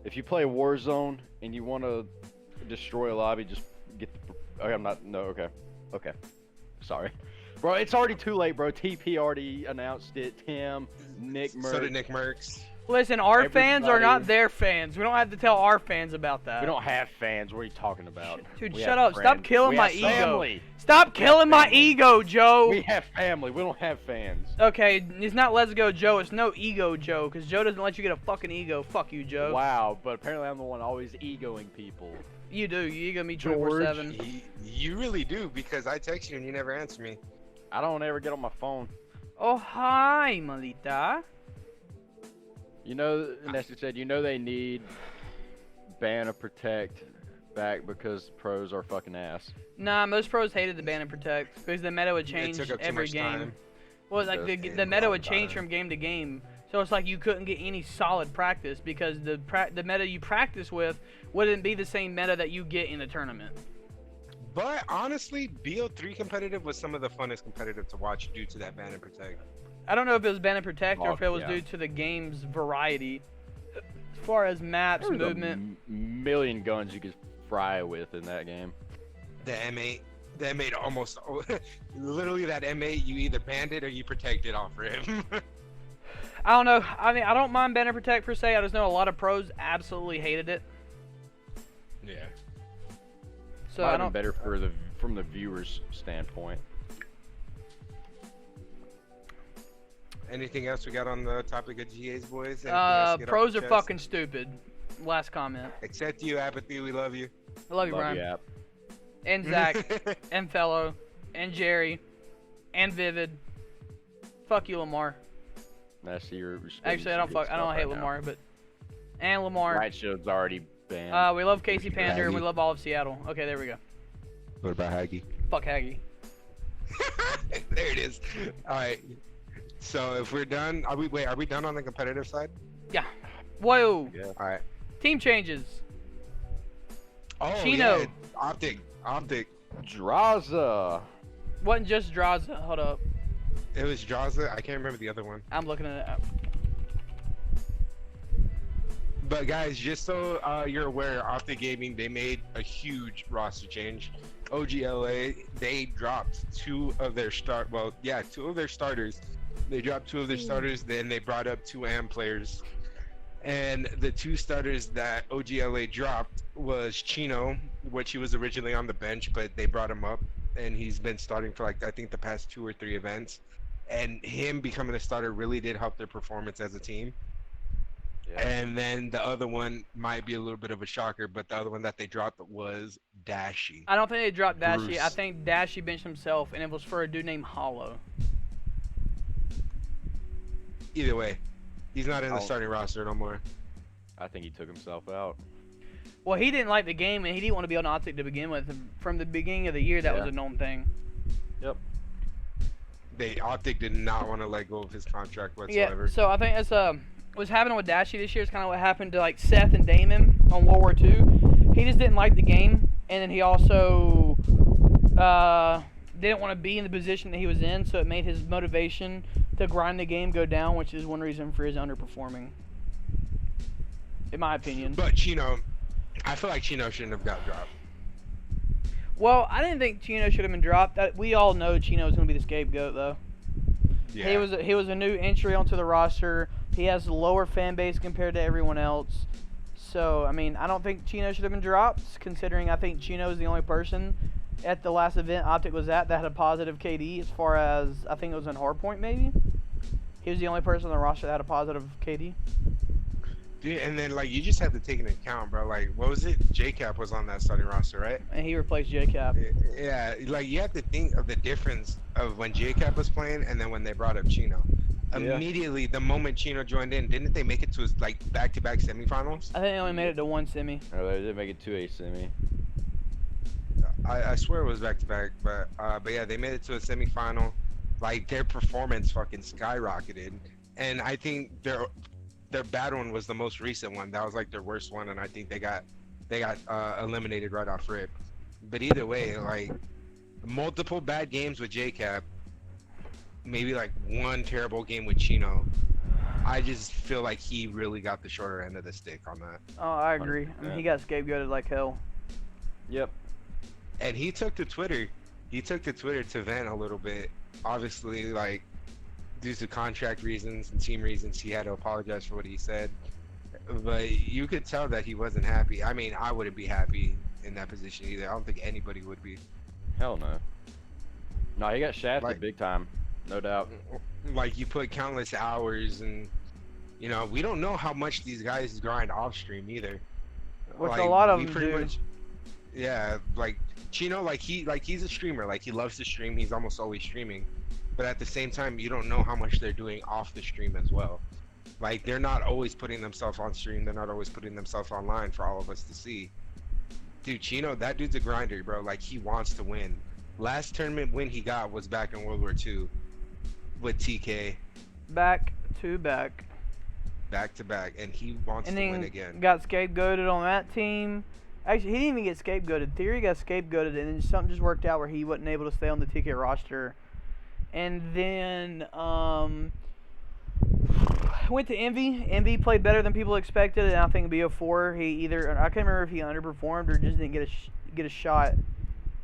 [SPEAKER 3] If you play Warzone and you want to destroy a lobby, just get the... Okay, I'm not... No, okay. Okay. Sorry. Bro, it's already too late, bro. TP already announced it. Tim, Nick Merckx.
[SPEAKER 2] So did Nick Merckx.
[SPEAKER 1] Listen, our fans are not their fans. We don't have to tell our fans about that.
[SPEAKER 3] We don't have fans. What are you talking about?
[SPEAKER 1] Dude,
[SPEAKER 3] We
[SPEAKER 1] shut
[SPEAKER 3] have
[SPEAKER 1] up.
[SPEAKER 3] friends.
[SPEAKER 1] Stop killing
[SPEAKER 3] We
[SPEAKER 1] my
[SPEAKER 3] have
[SPEAKER 1] ego.
[SPEAKER 3] family.
[SPEAKER 1] Stop killing my
[SPEAKER 3] family.
[SPEAKER 1] ego, Joe.
[SPEAKER 3] We have family. We don't have fans.
[SPEAKER 1] Okay, it's not Let's Go Joe. It's no ego Joe, because Joe doesn't let you get a fucking ego. Fuck you, Joe.
[SPEAKER 3] Wow, but apparently I'm the one always egoing people.
[SPEAKER 1] You do. You ego me
[SPEAKER 3] George.
[SPEAKER 1] 24/7.
[SPEAKER 2] You really do, because I text you and you never answer me.
[SPEAKER 3] I don't ever get on my phone.
[SPEAKER 1] Oh, hi, Malita.
[SPEAKER 3] You know, Nestor said, you know they need ban and protect back because pros are fucking ass.
[SPEAKER 1] Nah, most pros hated the ban and protect because the meta would change
[SPEAKER 2] It took up too
[SPEAKER 1] every
[SPEAKER 2] much
[SPEAKER 1] game.
[SPEAKER 2] time.
[SPEAKER 1] Well, like the meta would change from game to game, so it's like you couldn't get any solid practice because the meta you practice with wouldn't be the same meta that you get in a tournament.
[SPEAKER 2] But honestly, BO3 competitive was some of the funnest competitive to watch due to that ban and protect.
[SPEAKER 1] I don't know if it was ban and protect or if it was
[SPEAKER 3] yeah.
[SPEAKER 1] due to the game's variety, as far as maps,
[SPEAKER 3] There's
[SPEAKER 1] movement.
[SPEAKER 3] a million guns you could fry with in that game.
[SPEAKER 2] The M8 almost, literally that M8, you either banned it or you protected off for him.
[SPEAKER 1] I don't know. I mean, I don't mind ban and protect per se. I just know a lot of pros absolutely hated it.
[SPEAKER 2] Yeah.
[SPEAKER 1] So
[SPEAKER 3] Might
[SPEAKER 1] I
[SPEAKER 3] have been
[SPEAKER 1] don't.
[SPEAKER 3] better from the viewer's standpoint.
[SPEAKER 2] Anything else we got on the topic of GAs, boys? Anything else to get off
[SPEAKER 1] Pros
[SPEAKER 2] the
[SPEAKER 1] are
[SPEAKER 2] chest?
[SPEAKER 1] fucking stupid. Last comment.
[SPEAKER 2] Except you, Apathy, we love you.
[SPEAKER 1] I love you,
[SPEAKER 3] Love
[SPEAKER 1] Brian.
[SPEAKER 3] you, App.
[SPEAKER 1] And Zach. And Fellow. And Jerry. And Vivid. Fuck you, Lamar.
[SPEAKER 3] That's your
[SPEAKER 1] Actually, I don't hate Lamar, but and Lamar.
[SPEAKER 3] Right Shield's already banned.
[SPEAKER 1] We love Casey Pander and we love all of Seattle. Okay, there we go.
[SPEAKER 2] What about Haggy?
[SPEAKER 1] Fuck Haggy.
[SPEAKER 2] There it is. All right. So if we're done, are we done on the competitive side?
[SPEAKER 1] Yeah. Whoa.
[SPEAKER 3] Yeah.
[SPEAKER 2] All right.
[SPEAKER 1] Team changes.
[SPEAKER 2] Oh
[SPEAKER 1] Chino.
[SPEAKER 2] yeah, Optic.
[SPEAKER 3] Draza.
[SPEAKER 1] Wasn't just Draza. Hold up.
[SPEAKER 2] It was Jaza. I can't remember the other one.
[SPEAKER 1] I'm looking at it up.
[SPEAKER 2] But guys, just so you're aware, Optic Gaming, they made a huge roster change. OGLA, they dropped two of their starters. They dropped two of their starters, then they brought up two AM players. And the two starters that OGLA dropped was Chino, which he was originally on the bench, but they brought him up, and he's been starting for like I think the past 2 or 3 events. And him becoming a starter really did help their performance as a team.
[SPEAKER 3] Yeah.
[SPEAKER 2] And then the other one might be a little bit of a shocker, but the other one that they dropped was Dashy.
[SPEAKER 1] I don't think they dropped Dashy.
[SPEAKER 2] Bruce.
[SPEAKER 1] I think Dashy benched himself, and it was for a dude named Hollow.
[SPEAKER 2] Either way, he's not in the
[SPEAKER 3] Oh.
[SPEAKER 2] starting roster no more.
[SPEAKER 3] I think he took himself out.
[SPEAKER 1] Well, he didn't like the game, and he didn't want to be on Optic to begin with. From the beginning of the year, that was
[SPEAKER 3] Yeah.
[SPEAKER 1] a known thing.
[SPEAKER 3] Yep.
[SPEAKER 2] Optic did not want to let go of his contract
[SPEAKER 1] Yeah,
[SPEAKER 2] whatsoever.
[SPEAKER 1] so I think that's what's happening with Dashy this year is kind of what happened to like Seth and Damon on World War II. He just didn't like the game, and then he also didn't want to be in the position that he was in, so it made his motivation to grind the game go down, which is one reason for his underperforming, in my opinion.
[SPEAKER 2] But Chino, I feel like Chino shouldn't have got dropped.
[SPEAKER 1] Well, I didn't think Chino should have been dropped. We all know Chino was going to be the scapegoat, though.
[SPEAKER 2] Yeah.
[SPEAKER 1] He was a new entry onto the roster. He has a lower fan base compared to everyone else. So, I mean, I don't think Chino should have been dropped, considering I think Chino is the only person at the last event Optic was at that had a positive KD as far as, I think it was in Hardpoint maybe? He was the only person on the roster that had a positive KD.
[SPEAKER 2] Dude, and then like you just have to take into account, bro. Like, what was it? JCap was on that starting roster, right?
[SPEAKER 1] And he replaced JCap.
[SPEAKER 2] Yeah, like you have to think of the difference of when JCap was playing and then when they brought up Chino.
[SPEAKER 3] Yeah.
[SPEAKER 2] Immediately, the moment Chino joined in, didn't they make it to his like back-to-back semifinals?
[SPEAKER 1] I think they only made it to one semi.
[SPEAKER 3] No, they did make it to a semi.
[SPEAKER 2] I swear it was back-to-back, but yeah, they made it to a semifinal. Like their performance fucking skyrocketed, and I think their bad one was the most recent one. That was like their worst one, and I think they got eliminated right off rip. But either way, like multiple bad games with JCap, maybe like one terrible game with Chino. I just feel like he really got the shorter end of the stick on that.
[SPEAKER 1] Oh, I agree. I mean, he got scapegoated like hell.
[SPEAKER 3] Yep.
[SPEAKER 2] And he took to Twitter. He took to Twitter to vent a little bit. Obviously, like due to contract reasons and team reasons, he had to apologize for what he said. But you could tell that he wasn't happy. I mean, I wouldn't be happy in that position either. I don't think anybody would be.
[SPEAKER 3] Hell no. No, he got shafted
[SPEAKER 2] Like-
[SPEAKER 3] big time. No doubt.
[SPEAKER 2] Like you put countless hours, and you know we don't know how much these guys grind off stream either.
[SPEAKER 1] Which
[SPEAKER 2] Like,
[SPEAKER 1] a lot of
[SPEAKER 2] we
[SPEAKER 1] them
[SPEAKER 2] pretty
[SPEAKER 1] do.
[SPEAKER 2] much- yeah, like Chino, he's a streamer. Like he loves to stream. He's almost always streaming. But at the same time, you don't know how much they're doing off the stream as well. Like they're not always putting themselves on stream. They're not always putting themselves online for all of us to see. Dude, Chino, that dude's a grinder, bro. Like he wants to win. Last tournament win he got was back in World War II with TK,
[SPEAKER 1] Back to back.
[SPEAKER 2] back to back, and he wants
[SPEAKER 1] And
[SPEAKER 2] to win
[SPEAKER 1] then
[SPEAKER 2] again.
[SPEAKER 1] got scapegoated on that team. Actually, he didn't even get scapegoated. Theory got scapegoated, and then something just worked out where he wasn't able to stay on the ticket roster. And then went to Envy. Envy played better than people expected, and I think BO4 I can't remember if he underperformed or just didn't get a shot.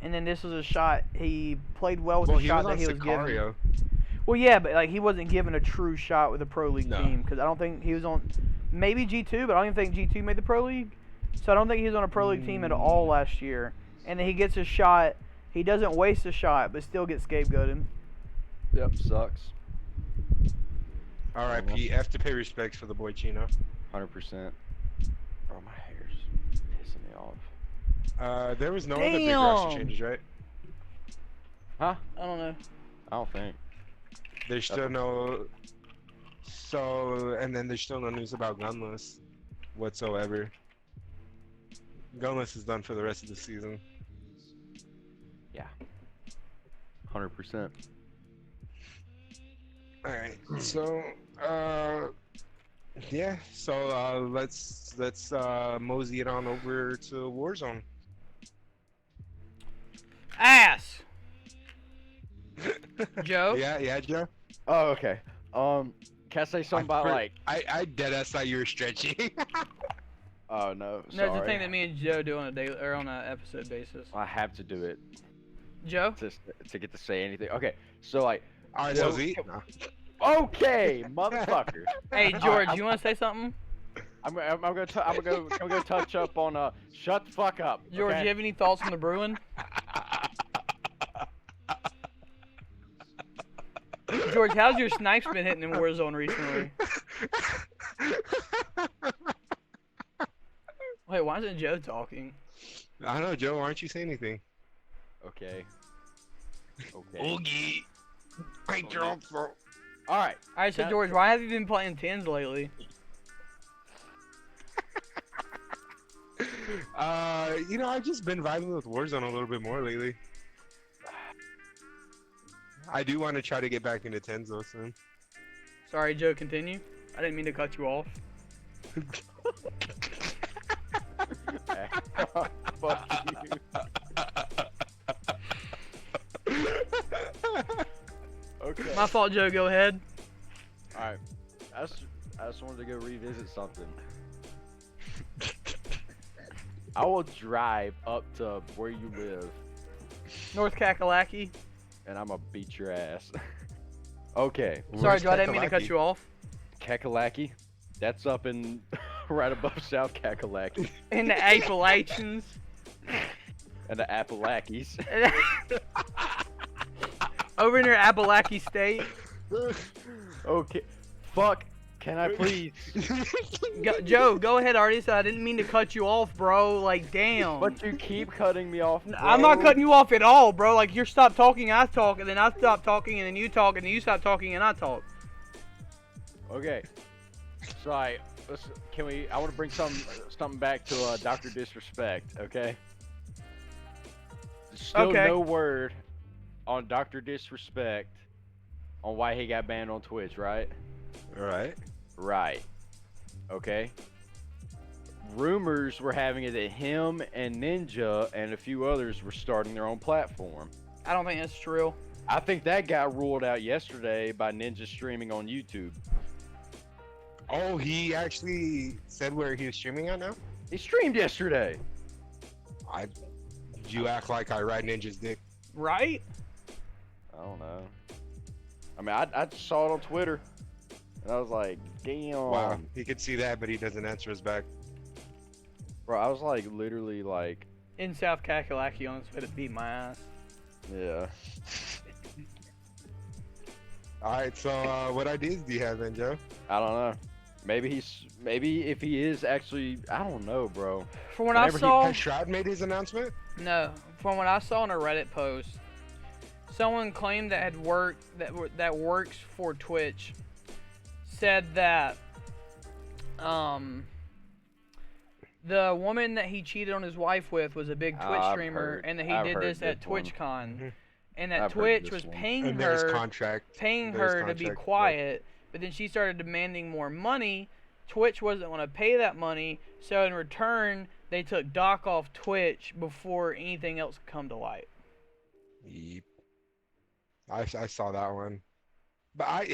[SPEAKER 1] And then this was a shot he played well with
[SPEAKER 2] Well,
[SPEAKER 1] the
[SPEAKER 2] he
[SPEAKER 1] shot
[SPEAKER 2] was
[SPEAKER 1] that
[SPEAKER 2] on
[SPEAKER 1] he was given.
[SPEAKER 2] Sicario.
[SPEAKER 1] Well, yeah, but like he wasn't given a true shot with a pro league
[SPEAKER 2] No.
[SPEAKER 1] team because I don't think he was on maybe G2, but I don't even think G2 made the pro league. So I don't think he was on a pro league team at all last year. And then he gets a shot. He doesn't waste a shot, but still gets scapegoated.
[SPEAKER 3] Yep, sucks.
[SPEAKER 2] R.I.P. F to pay respects for the boy Chino.
[SPEAKER 3] 100%. Oh, my hair's pissing me off.
[SPEAKER 2] There was no other big roster changes, right?
[SPEAKER 3] Huh?
[SPEAKER 1] I don't know.
[SPEAKER 3] I don't think.
[SPEAKER 2] There's still no. So, and then there's still no news about Gunless whatsoever. Gunless is done for the rest of the season.
[SPEAKER 3] Yeah. 100%.
[SPEAKER 2] All right. So, yeah. So let's mosey it on over to Warzone.
[SPEAKER 1] Ass. Joe?
[SPEAKER 2] Yeah, Joe.
[SPEAKER 3] Oh, okay. Can I say something about like?
[SPEAKER 2] I deadass thought you were stretching.
[SPEAKER 3] Oh no,
[SPEAKER 1] No, it's
[SPEAKER 3] sorry.
[SPEAKER 1] the thing that me and Joe do on a daily or on an episode basis.
[SPEAKER 3] I have to do it
[SPEAKER 1] Joe?
[SPEAKER 3] to get to say anything. Okay, so like.
[SPEAKER 2] All right,
[SPEAKER 3] So-
[SPEAKER 2] so Z. No.
[SPEAKER 3] Okay, motherfucker.
[SPEAKER 1] Hey George, you want to say something?
[SPEAKER 3] I'm gonna touch up on shut the fuck up.
[SPEAKER 1] George,
[SPEAKER 3] okay?
[SPEAKER 1] you have any thoughts on the Bruin? George, how's your snipes been hitting in Warzone recently? Wait, why isn't Joe talking?
[SPEAKER 2] I don't know, Joe. Why don't you say anything?
[SPEAKER 3] Okay.
[SPEAKER 2] Oogie. I drunk for.
[SPEAKER 3] All right.
[SPEAKER 1] Alright, so
[SPEAKER 3] Now-
[SPEAKER 1] George, why have you been playing tens lately?
[SPEAKER 2] I've just been vibing with Warzone a little bit more lately. I do want to try to get back into tens though soon.
[SPEAKER 1] Sorry, Joe, continue. I didn't mean to cut you off.
[SPEAKER 3] Fuck you. Okay.
[SPEAKER 1] My fault, Joe, go ahead.
[SPEAKER 3] All right. I just wanted to go revisit something. I will drive up to where you live,
[SPEAKER 1] North Kakalaki.
[SPEAKER 3] and I'm gonna beat your ass. Okay.
[SPEAKER 1] Sorry,
[SPEAKER 2] Where's
[SPEAKER 1] Joe, I didn't mean to cut
[SPEAKER 2] Kakalaki?
[SPEAKER 1] you off.
[SPEAKER 3] Kakalaki. That's up in right above South Kakalaki
[SPEAKER 1] In the Appalachians.
[SPEAKER 3] and the Appalachians.
[SPEAKER 1] Over near Appalachia State.
[SPEAKER 3] Okay. Fuck. Can I please?
[SPEAKER 1] Joe, go ahead, artist. I didn't mean to cut you off, bro. Like, damn.
[SPEAKER 3] But you keep cutting me off.
[SPEAKER 1] I'm not
[SPEAKER 3] bro.
[SPEAKER 1] cutting you off at all, bro. Like, you stop talking, I talk, and then I stop talking, and then you talk, and then you stop talking, and I talk.
[SPEAKER 3] Okay. So I want to bring something back to Dr. Disrespect. Okay. Still
[SPEAKER 1] Okay.
[SPEAKER 3] no word on Dr. Disrespect on why he got banned on Twitch, right?
[SPEAKER 2] All right.
[SPEAKER 3] Right. Okay. Rumors were having it that him and Ninja and a few others were starting their own platform.
[SPEAKER 1] I don't think that's true.
[SPEAKER 3] I think that got ruled out yesterday by Ninja streaming on YouTube.
[SPEAKER 2] Oh, he actually said where he was streaming at now?
[SPEAKER 3] He streamed yesterday.
[SPEAKER 2] You act like I ride Ninja's dick.
[SPEAKER 1] Right?
[SPEAKER 3] I don't know. I mean, I just saw it on Twitter, and I was like, damn.
[SPEAKER 2] Wow. He could see that, but he doesn't answer us back.
[SPEAKER 3] Bro, I was like, literally like,
[SPEAKER 1] In South Kakalaki on his way to beat my ass.
[SPEAKER 3] yeah.
[SPEAKER 2] All right, so what ideas do you have then, Joe?
[SPEAKER 3] I don't know. Maybe if he is actually, I don't know, bro.
[SPEAKER 1] From what I
[SPEAKER 2] Whenever
[SPEAKER 1] saw,
[SPEAKER 2] has Shroud made his announcement?
[SPEAKER 1] no. From what I saw in a Reddit post, someone claimed that that works for Twitch said that the woman that he cheated on his wife with was a big Twitch
[SPEAKER 3] I've
[SPEAKER 1] streamer,
[SPEAKER 3] heard-
[SPEAKER 1] and that he
[SPEAKER 3] I've
[SPEAKER 1] did
[SPEAKER 3] heard
[SPEAKER 1] this at
[SPEAKER 3] this one.
[SPEAKER 1] TwitchCon, and that
[SPEAKER 3] I've heard
[SPEAKER 1] Twitch
[SPEAKER 3] this
[SPEAKER 1] was
[SPEAKER 3] one.
[SPEAKER 1] paying
[SPEAKER 2] And there's
[SPEAKER 1] her
[SPEAKER 2] contract.
[SPEAKER 1] paying
[SPEAKER 2] There's
[SPEAKER 1] her to be
[SPEAKER 2] contract, yeah.
[SPEAKER 1] quiet, but then she started demanding more money. Twitch wasn't going to pay that money, so in return, they took Doc off Twitch before anything else could come to light.
[SPEAKER 2] Yep. I saw that one, but I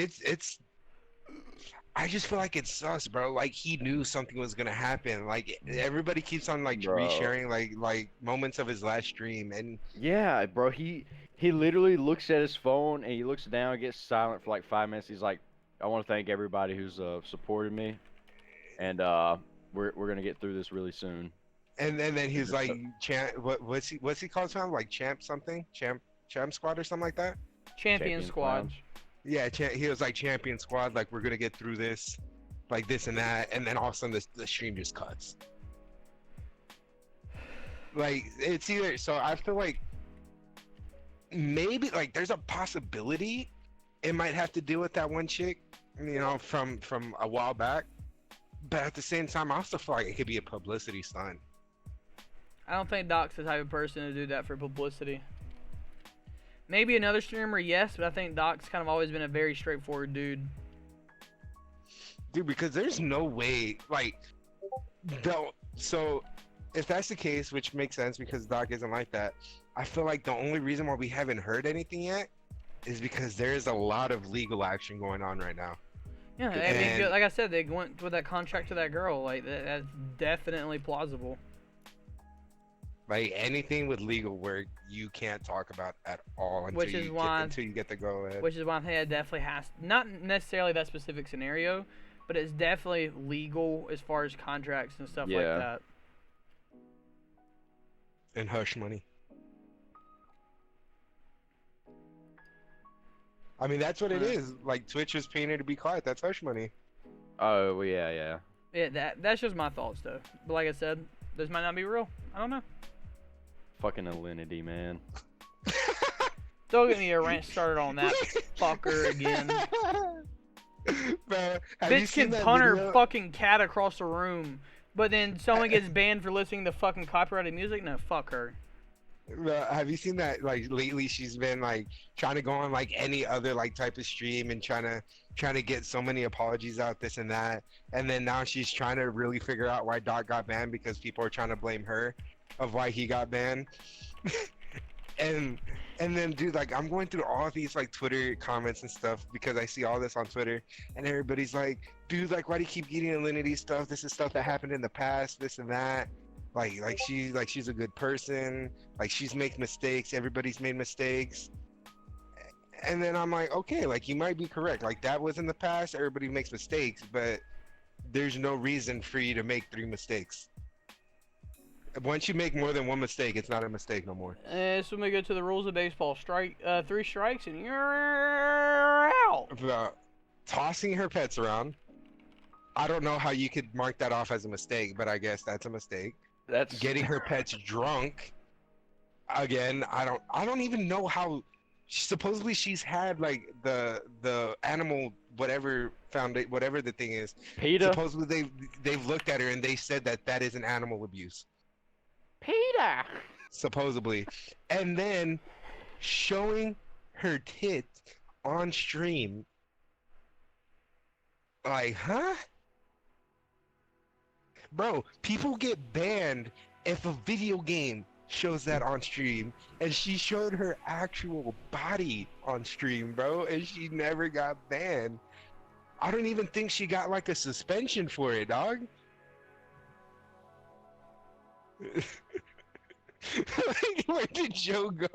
[SPEAKER 2] just feel like it's sus, bro. Like he knew something was gonna happen. Like everybody keeps on like
[SPEAKER 3] Bro.
[SPEAKER 2] resharing like moments of his last stream, and
[SPEAKER 3] Yeah, bro. He literally looks at his phone and he looks down, gets silent for like 5 minutes. He's like, I want to thank everybody who's supported me, and we're gonna get through this really soon.
[SPEAKER 2] then he's like, what's he called him? Like champ squad or something like that.
[SPEAKER 1] Champion Squad.
[SPEAKER 3] Lounge.
[SPEAKER 2] Yeah, he was like champion squad. Like we're gonna get through this, like this and that, and then all of a sudden the stream just cuts. Like it's either so I feel like maybe like there's a possibility it might have to do with that one chick, from a while back. But at the same time, I also feel like it could be a publicity stunt.
[SPEAKER 1] I don't think Doc's the type of person to do that for publicity. Maybe another streamer, yes, but I think Doc's kind of always been a very straightforward dude.
[SPEAKER 2] Dude, because there's no way, like, so if that's the case, which makes sense because Doc isn't like that, I feel like the only reason why we haven't heard anything yet is because there is a lot of legal action going on right now.
[SPEAKER 1] Yeah, I mean,
[SPEAKER 2] And
[SPEAKER 1] like I said, they went with that contract to that girl. Like that's definitely plausible.
[SPEAKER 2] like anything with legal work, you can't talk about at all until
[SPEAKER 1] Which is
[SPEAKER 2] until you get the go ahead.
[SPEAKER 1] Which is why I think it definitely has, not necessarily that specific scenario, but it's definitely legal as far as contracts and stuff like
[SPEAKER 3] Yeah.
[SPEAKER 1] that.
[SPEAKER 2] And hush money. I mean, that's what it is. Like Twitch was paying her to be quiet. That's hush money.
[SPEAKER 3] Oh, well, yeah.
[SPEAKER 1] Yeah, that's just my thoughts though. But like I said, this might not be real. I don't know.
[SPEAKER 3] Fucking Alinity, man.
[SPEAKER 1] Don't get me a rant started on that fucker again.
[SPEAKER 2] Bro, have you
[SPEAKER 1] Bitch
[SPEAKER 2] seen
[SPEAKER 1] can
[SPEAKER 2] that
[SPEAKER 1] punt her
[SPEAKER 2] video?
[SPEAKER 1] fucking cat across the room, but then someone gets banned for listening to fucking copyrighted music? No, fuck her.
[SPEAKER 2] Bro, have you seen that? Like lately, she's been like trying to go on like any other like type of stream and trying to get so many apologies out, this and that. And then now she's trying to really figure out why Doc got banned because people are trying to blame her of why he got banned. and then dude, like I'm going through all these like Twitter comments and stuff because I see all this on Twitter, and everybody's like, dude, like why do you keep getting Alinity stuff? This is stuff that happened in the past, this and that. Like she's a good person. Like she's made mistakes. Everybody's made mistakes. And then I'm like, okay, like you might be correct. Like that was in the past. Everybody makes mistakes, but there's no reason for you to make 3 mistakes. Once you make more than 1 mistake, it's not a mistake no more.
[SPEAKER 1] So we go to the rules of baseball. 3 strikes and you're out.
[SPEAKER 2] About tossing her pets around. I don't know how you could mark that off as a mistake, but I guess that's a mistake.
[SPEAKER 3] That's
[SPEAKER 2] Getting her pets drunk. Again, I don't even know how. Supposedly she's had like the animal whatever whatever the thing is.
[SPEAKER 3] PETA.
[SPEAKER 2] Supposedly they've looked at her and they said that is an animal abuse.
[SPEAKER 3] PETA.
[SPEAKER 2] Supposedly, and then showing her tits on stream. Like, huh? Bro, people get banned if a video game shows that on stream, and she showed her actual body on stream, bro, and she never got banned. I don't even think she got like a suspension for it, dog. Like, where did Joe go?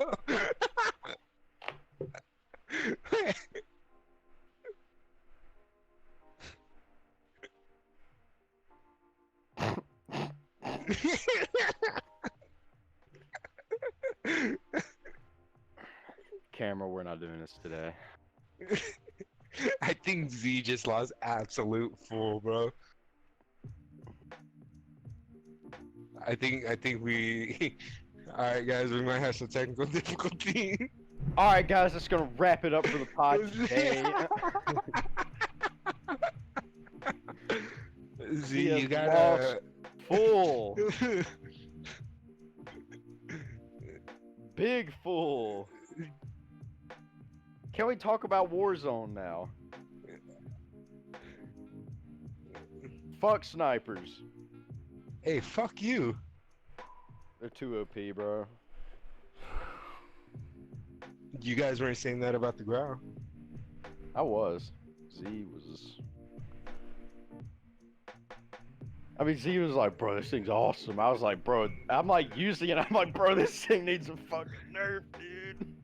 [SPEAKER 3] Camera, we're not doing this today.
[SPEAKER 2] I think Z just lost absolute fool, bro. I think we. All right, guys, we might have some technical difficulty.
[SPEAKER 3] All right, guys, that's gonna wrap it up for the pod today.
[SPEAKER 2] Z,
[SPEAKER 3] He
[SPEAKER 2] you
[SPEAKER 3] has
[SPEAKER 2] gotta.
[SPEAKER 3] Fool. Big fool. Can we talk about Warzone now? Fuck snipers.
[SPEAKER 2] Hey, fuck you.
[SPEAKER 3] They're too OP, bro.
[SPEAKER 2] You guys weren't saying that about the ground.
[SPEAKER 3] I was. Z was. I mean, Z was like, bro, this thing's awesome. I was like, bro, I'm like using it. I'm like, bro, this thing needs a fucking nerf, dude.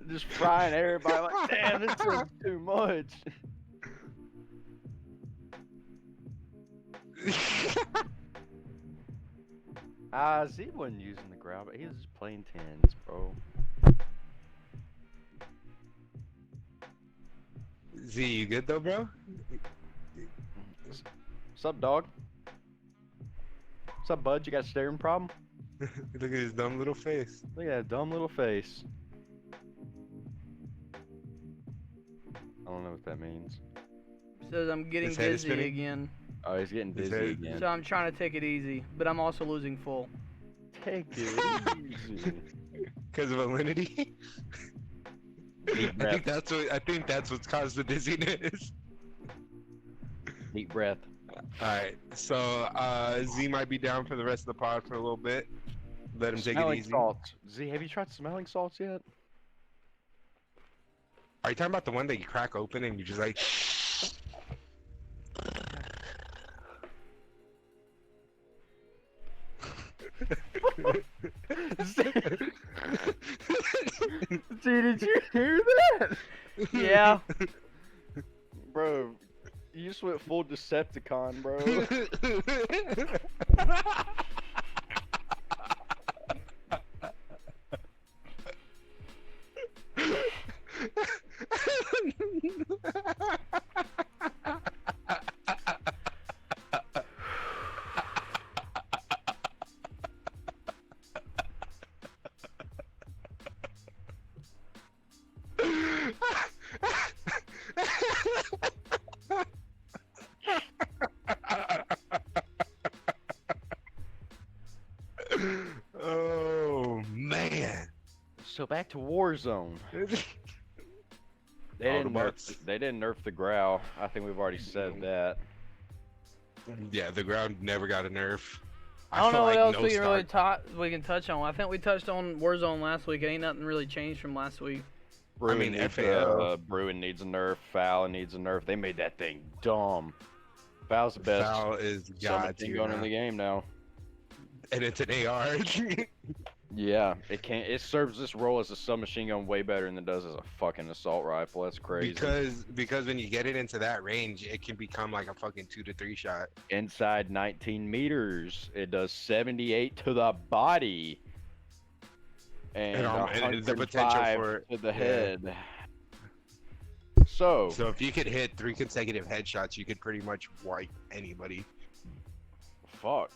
[SPEAKER 3] Just frying everybody like, damn, this thing's too much. Z wasn't using the ground, but he was just playing tens, bro.
[SPEAKER 2] Z, you good though, bro?
[SPEAKER 3] What's up, dog? What's up, bud? You got a staring problem?
[SPEAKER 2] Look at his dumb little face.
[SPEAKER 3] Look at that dumb little face. I don't know what that means.
[SPEAKER 1] Says I'm getting
[SPEAKER 2] His head is
[SPEAKER 1] dizzy
[SPEAKER 2] spinning?
[SPEAKER 1] again.
[SPEAKER 3] Oh, he's getting
[SPEAKER 2] His
[SPEAKER 3] dizzy
[SPEAKER 2] head-
[SPEAKER 3] again.
[SPEAKER 1] So I'm trying to take it easy, but I'm also losing full.
[SPEAKER 3] Take it easy.
[SPEAKER 2] Because of Alinity?
[SPEAKER 3] Deep
[SPEAKER 2] I
[SPEAKER 3] breath.
[SPEAKER 2] think that's what's caused the dizziness.
[SPEAKER 3] Deep breath.
[SPEAKER 2] Alright, so Z might be down for the rest of the pod for a little bit. Let him take it
[SPEAKER 3] Smelling
[SPEAKER 2] easy.
[SPEAKER 3] salts. Z, have you tried smelling salts yet?
[SPEAKER 2] Are you talking about the one that you crack open and you just like...
[SPEAKER 3] Did you hear that?
[SPEAKER 1] Yeah.
[SPEAKER 3] Bro, you just went full Decepticon, bro.
[SPEAKER 2] Oh, man.
[SPEAKER 3] So back to Warzone. They
[SPEAKER 2] All
[SPEAKER 3] didn't
[SPEAKER 2] the
[SPEAKER 3] nerf.
[SPEAKER 2] marks.
[SPEAKER 3] They didn't nerf the growl. I think we've already said that.
[SPEAKER 2] Yeah, the ground never got a nerf.
[SPEAKER 1] I don't
[SPEAKER 2] feel
[SPEAKER 1] know what
[SPEAKER 2] like
[SPEAKER 1] else
[SPEAKER 2] no
[SPEAKER 1] we can really
[SPEAKER 2] start-
[SPEAKER 1] we can touch on. I think we touched on Warzone last week. Ain't nothing really changed from last week.
[SPEAKER 3] Bruin
[SPEAKER 2] mean,
[SPEAKER 3] needs
[SPEAKER 2] FAO.
[SPEAKER 3] Bruin needs a nerf. Foul needs a nerf. They made that thing dumb. Foul's the best
[SPEAKER 2] Foul is god
[SPEAKER 3] submachine
[SPEAKER 2] tier
[SPEAKER 3] gun
[SPEAKER 2] now.
[SPEAKER 3] in the game now.
[SPEAKER 2] And it's an AR.
[SPEAKER 3] Yeah, it can't. It serves this role as a submachine gun way better than it does as a fucking assault rifle. That's crazy.
[SPEAKER 2] because when you get it into that range, it can become like a fucking 2 to 3 shot.
[SPEAKER 3] Inside 19 meters, it does 78 to the body, and
[SPEAKER 2] and the potential
[SPEAKER 3] 105
[SPEAKER 2] for
[SPEAKER 3] to the
[SPEAKER 2] yeah.
[SPEAKER 3] head. So
[SPEAKER 2] So if you could hit 3 consecutive headshots, you could pretty much wipe anybody.
[SPEAKER 3] fuck.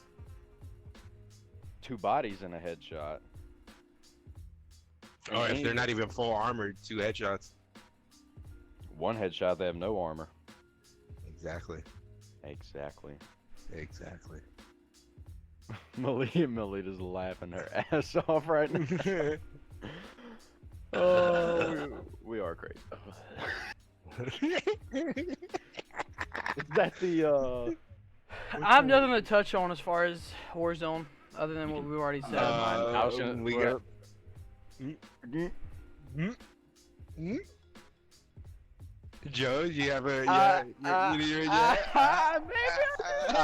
[SPEAKER 3] 2 bodies in a headshot.
[SPEAKER 2] Or if
[SPEAKER 3] And
[SPEAKER 2] they're not even full armored, 2 headshots.
[SPEAKER 3] 1 headshot, they have no armor.
[SPEAKER 2] Exactly.
[SPEAKER 3] Exactly.
[SPEAKER 2] Exactly.
[SPEAKER 3] Melita's laughing her ass off right now. Oh, we are crazy. Is that the
[SPEAKER 1] I have nothing to touch on as far as Warzone, other than what we've already said.
[SPEAKER 3] I was gonna-
[SPEAKER 2] we got. Joe, you have a
[SPEAKER 3] I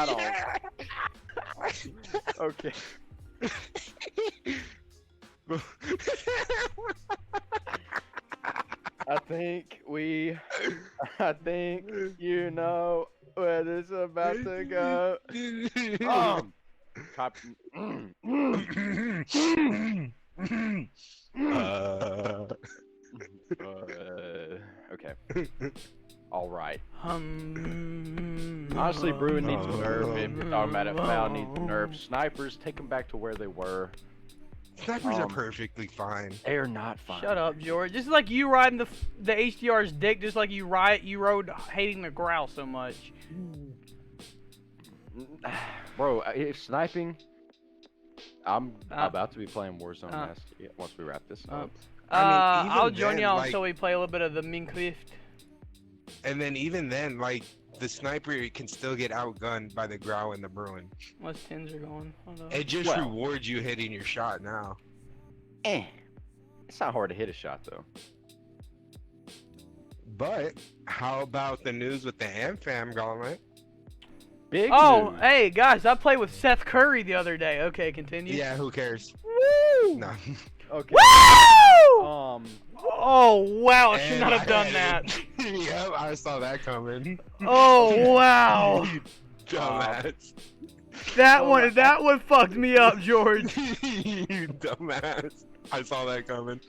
[SPEAKER 3] don't. Okay. I think you know where this is about to go. Cop. Okay. All right. Honestly, Bruin needs a nerf. If you're talking about it, Foul needs a nerf. Snipers, take them back to where they were.
[SPEAKER 2] Snipers are perfectly fine.
[SPEAKER 3] They're not fine.
[SPEAKER 1] Shut up, George. Just like you riding the HDR's dick, just like you rode hating the growl so much.
[SPEAKER 3] Bro, if sniping, I'm about to be playing Warzone once we wrap this up.
[SPEAKER 2] I mean,
[SPEAKER 1] I'll
[SPEAKER 2] even
[SPEAKER 1] join
[SPEAKER 2] then,
[SPEAKER 1] y'all
[SPEAKER 2] like-
[SPEAKER 1] until we play a little bit of the Minecraft.
[SPEAKER 2] And then even then, like the sniper can still get outgunned by the growl and the Bruin.
[SPEAKER 1] Unless tins are going. Hold on.
[SPEAKER 2] It just
[SPEAKER 3] Well.
[SPEAKER 2] rewards you hitting your shot now.
[SPEAKER 3] It's not hard to hit a shot though.
[SPEAKER 2] But how about the news with the AmFam gauntlet?
[SPEAKER 3] Big
[SPEAKER 1] Oh,
[SPEAKER 3] news.
[SPEAKER 1] hey guys, I played with Seth Curry the other day. Okay, continue.
[SPEAKER 2] Yeah, who cares?
[SPEAKER 1] Woo!
[SPEAKER 2] No.
[SPEAKER 3] Okay.
[SPEAKER 1] Woo! Oh wow, I should
[SPEAKER 2] And
[SPEAKER 1] not have
[SPEAKER 2] I
[SPEAKER 1] done
[SPEAKER 2] had
[SPEAKER 1] that.
[SPEAKER 2] it. Yep, I saw that coming.
[SPEAKER 1] Oh wow,
[SPEAKER 2] You dumbass.
[SPEAKER 1] that one fucked me up, George.
[SPEAKER 2] You dumbass. I saw that coming.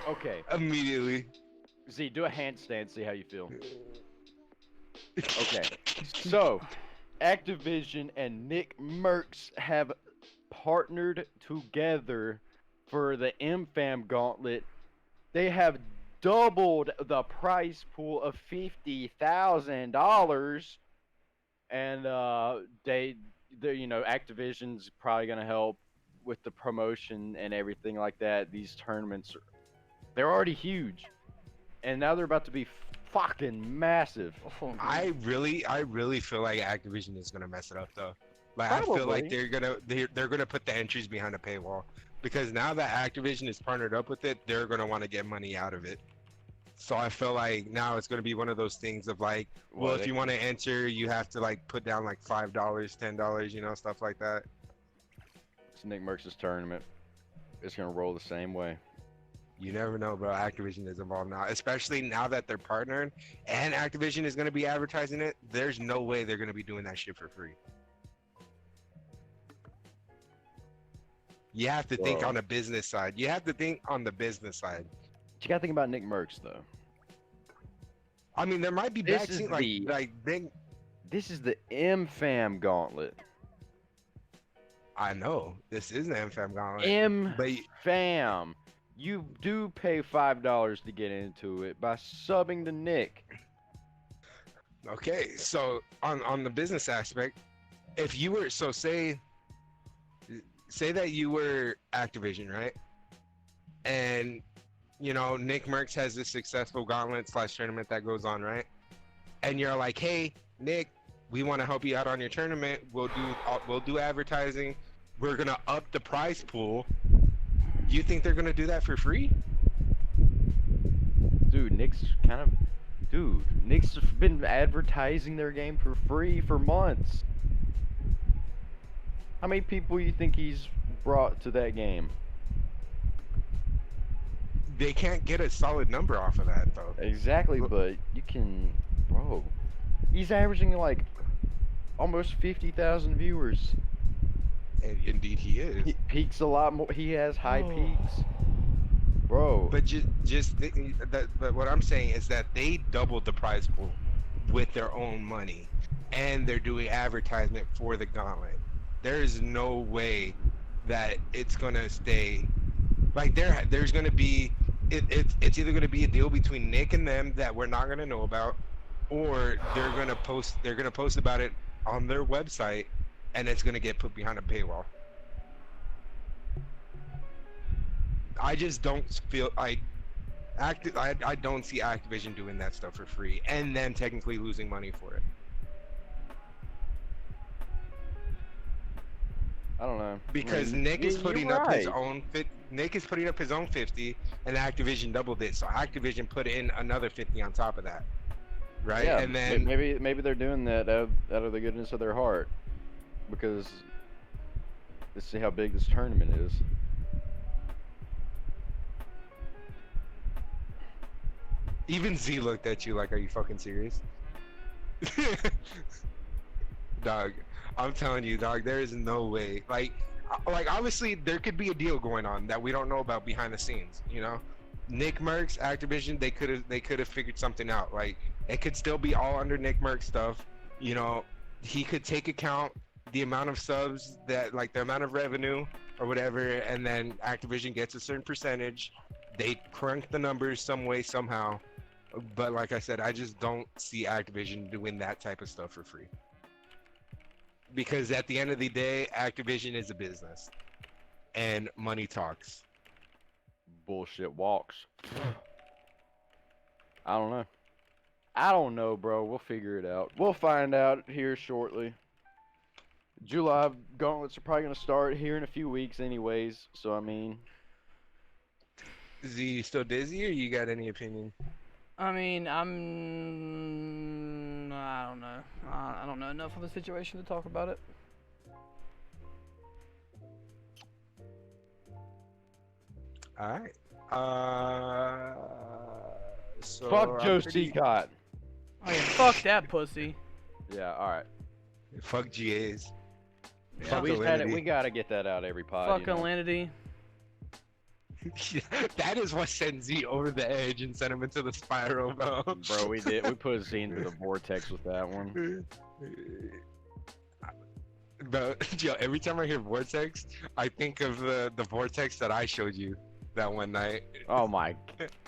[SPEAKER 3] Okay.
[SPEAKER 2] Immediately.
[SPEAKER 3] Z, do a handstand. See how you feel. Okay. So, Activision and Nick Merckx have partnered together for the MFAM gauntlet. They have doubled the price pool of $50,000, and Activision's probably gonna help with the promotion and everything like that. These tournaments, they're already huge, and now they're about to be fucking massive.
[SPEAKER 1] Oh,
[SPEAKER 2] I really feel like Activision is gonna mess it up though. Like I feel like
[SPEAKER 3] Probably.
[SPEAKER 2] they're gonna put the entries behind a paywall because now that Activision is partnered up with it, they're gonna want to get money out of it. So I feel like now it's gonna be one of those things of like, well, if you want to enter, you have to like put down like $5, $10, stuff like that.
[SPEAKER 3] It's Nick Merckx's tournament. It's gonna roll the same way.
[SPEAKER 2] You never know, bro. Activision is involved now, especially now that they're partnered and Activision is gonna be advertising it. There's no way they're gonna be doing that shit for free. You have to think on the business side. You have to think on the business side.
[SPEAKER 3] You gotta think about Nick Merckx though.
[SPEAKER 2] I mean, there might be
[SPEAKER 3] This is
[SPEAKER 2] backseat like big.
[SPEAKER 3] This is the M-Fam gauntlet.
[SPEAKER 2] I know this is an MFAM gauntlet.
[SPEAKER 3] M-Fam. You do pay $5 to get into it by subbing to Nick.
[SPEAKER 2] Okay, so on the business aspect, if you were say that you were Activision, right? And Nick Merckx has this successful gauntlet / tournament that goes on, right? And you're like, hey, Nick, we want to help you out on your tournament. We'll do advertising. We're gonna up the prize pool. You think they're gonna do that for free?
[SPEAKER 3] Dude, Nick's been advertising their game for free for months. How many people you think he's brought to that game?
[SPEAKER 2] They can't get a solid number off of that though.
[SPEAKER 3] Exactly, but you can, bro. He's averaging like almost 50,000 viewers.
[SPEAKER 2] And indeed, he is.
[SPEAKER 3] He peaks a lot more. He has high peaks, bro.
[SPEAKER 2] But but what I'm saying is that they doubled the prize pool with their own money, and they're doing advertisement for the gauntlet. There is no way that it's gonna stay like there's gonna be it's either gonna be a deal between Nick and them that we're not gonna know about, or they're gonna post about it on their website, and it's gonna get put behind a paywall. I just don't feel like I don't see Activision doing that stuff for free and then technically losing money for it.
[SPEAKER 3] I don't know.
[SPEAKER 2] Because Nick is putting up his own Nick is putting up his own 50 and Activision doubled it. So Activision put in another 50 on top of that. Right?
[SPEAKER 3] Yeah,
[SPEAKER 2] and then
[SPEAKER 3] maybe they're doing that out of the goodness of their heart. Because let's see how big this tournament is.
[SPEAKER 2] even Z looked at you like, are you fucking serious? Dog, I'm telling you, dog, there is no way. Like obviously there could be a deal going on that we don't know about behind the scenes, you know? Nick Merckx, Activision, they could have figured something out. Like, it could still be all under Nick Merckx stuff. You know, he could take account the amount of subs that, like, the amount of revenue or whatever, and then Activision gets a certain percentage. They crank the numbers some way, somehow. But like I said, I just don't see Activision doing that type of stuff for free. Because at the end of the day, Activision is a business. And money talks.
[SPEAKER 3] Bullshit walks. I don't know, bro. We'll figure it out. We'll find out here shortly. July gauntlets are probably going to start here in a few weeks anyways. So, I mean...
[SPEAKER 2] Is he still dizzy, or you got any opinion?
[SPEAKER 1] I mean, I don't know. I don't know enough of the situation to talk about it.
[SPEAKER 2] Alright. So
[SPEAKER 3] fuck Joe Seacott.
[SPEAKER 1] Oh yeah, fuck that pussy.
[SPEAKER 3] Yeah, alright.
[SPEAKER 2] Fuck GAs.
[SPEAKER 3] Yeah,
[SPEAKER 2] Fuck
[SPEAKER 3] we gotta get that out every pod.
[SPEAKER 1] Fuck Alinity.
[SPEAKER 2] That is what sent Z over the edge and sent him into the spiral, bro.
[SPEAKER 3] Bro, we put Z into the vortex with that one.
[SPEAKER 2] Bro, yo, every time I hear vortex, I think of the vortex that I showed you that one night.
[SPEAKER 3] Oh my.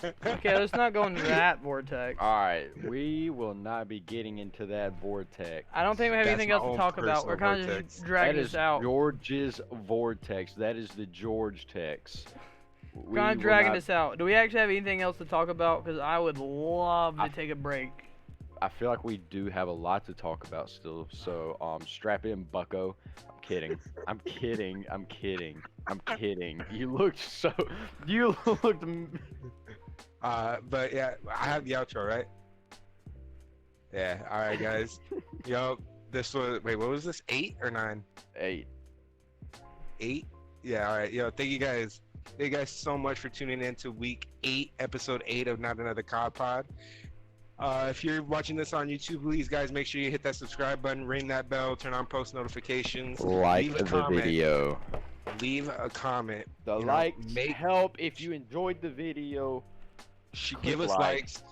[SPEAKER 1] Okay, let's not go into that vortex.
[SPEAKER 3] Alright, we will not be getting into that vortex.
[SPEAKER 1] I don't think we have anything else to talk about. We're kind of just dragging this out.
[SPEAKER 3] George's vortex. That is the George text. We
[SPEAKER 1] Kind of
[SPEAKER 3] will
[SPEAKER 1] dragging
[SPEAKER 3] not-
[SPEAKER 1] this out. Do we actually have anything else to talk about? Because I would love to take a break.
[SPEAKER 3] I feel like we do have a lot to talk about still. So strap in, Bucko. I'm kidding. I'm kidding. I'm kidding. I'm kidding. You looked so. You looked.
[SPEAKER 2] But yeah, I have the outro, right? Yeah. All right, guys. Yo, this was. Wait, what was this? 8 or 9?
[SPEAKER 3] 8.
[SPEAKER 2] 8? Yeah. All right. Yo, thank you guys. Thank you guys so much for tuning in to week 8, episode 8 of Not Another Cod Pod. If you're watching this on YouTube, please, guys, make sure you hit that subscribe button, ring that bell, turn on post notifications,
[SPEAKER 3] Like
[SPEAKER 2] leave a
[SPEAKER 3] the
[SPEAKER 2] comment.
[SPEAKER 3] video.
[SPEAKER 2] Leave a comment.
[SPEAKER 3] The
[SPEAKER 2] You know,
[SPEAKER 3] likes help if you enjoyed the video.
[SPEAKER 2] Give us
[SPEAKER 3] like.
[SPEAKER 2] likes.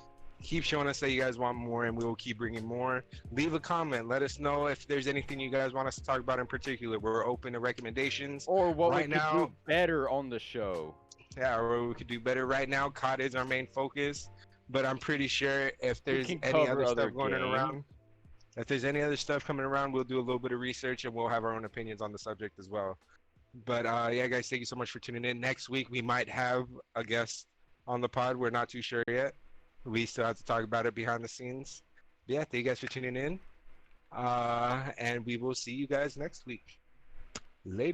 [SPEAKER 2] Keep showing us that you guys want more, and we will keep bringing more. Leave a comment. Let us know if there's anything you guys want us to talk about in particular. We're open to recommendations.
[SPEAKER 3] Or what
[SPEAKER 2] Right
[SPEAKER 3] we could
[SPEAKER 2] now-
[SPEAKER 3] do better on the show.
[SPEAKER 2] Yeah, or what we could do better. Right now, COD is our main focus, but I'm pretty sure if there's
[SPEAKER 3] can
[SPEAKER 2] any
[SPEAKER 3] cover
[SPEAKER 2] other
[SPEAKER 3] other
[SPEAKER 2] stuff going
[SPEAKER 3] games.
[SPEAKER 2] around, if there's any other stuff coming around, we'll do a little bit of research and we'll have our own opinions on the subject as well. But yeah, guys, thank you so much for tuning in. Next week we might have a guest on the pod. We're not too sure yet. We still have to talk about it behind the scenes. But yeah, thank you guys for tuning in. And we will see you guys next week. Later.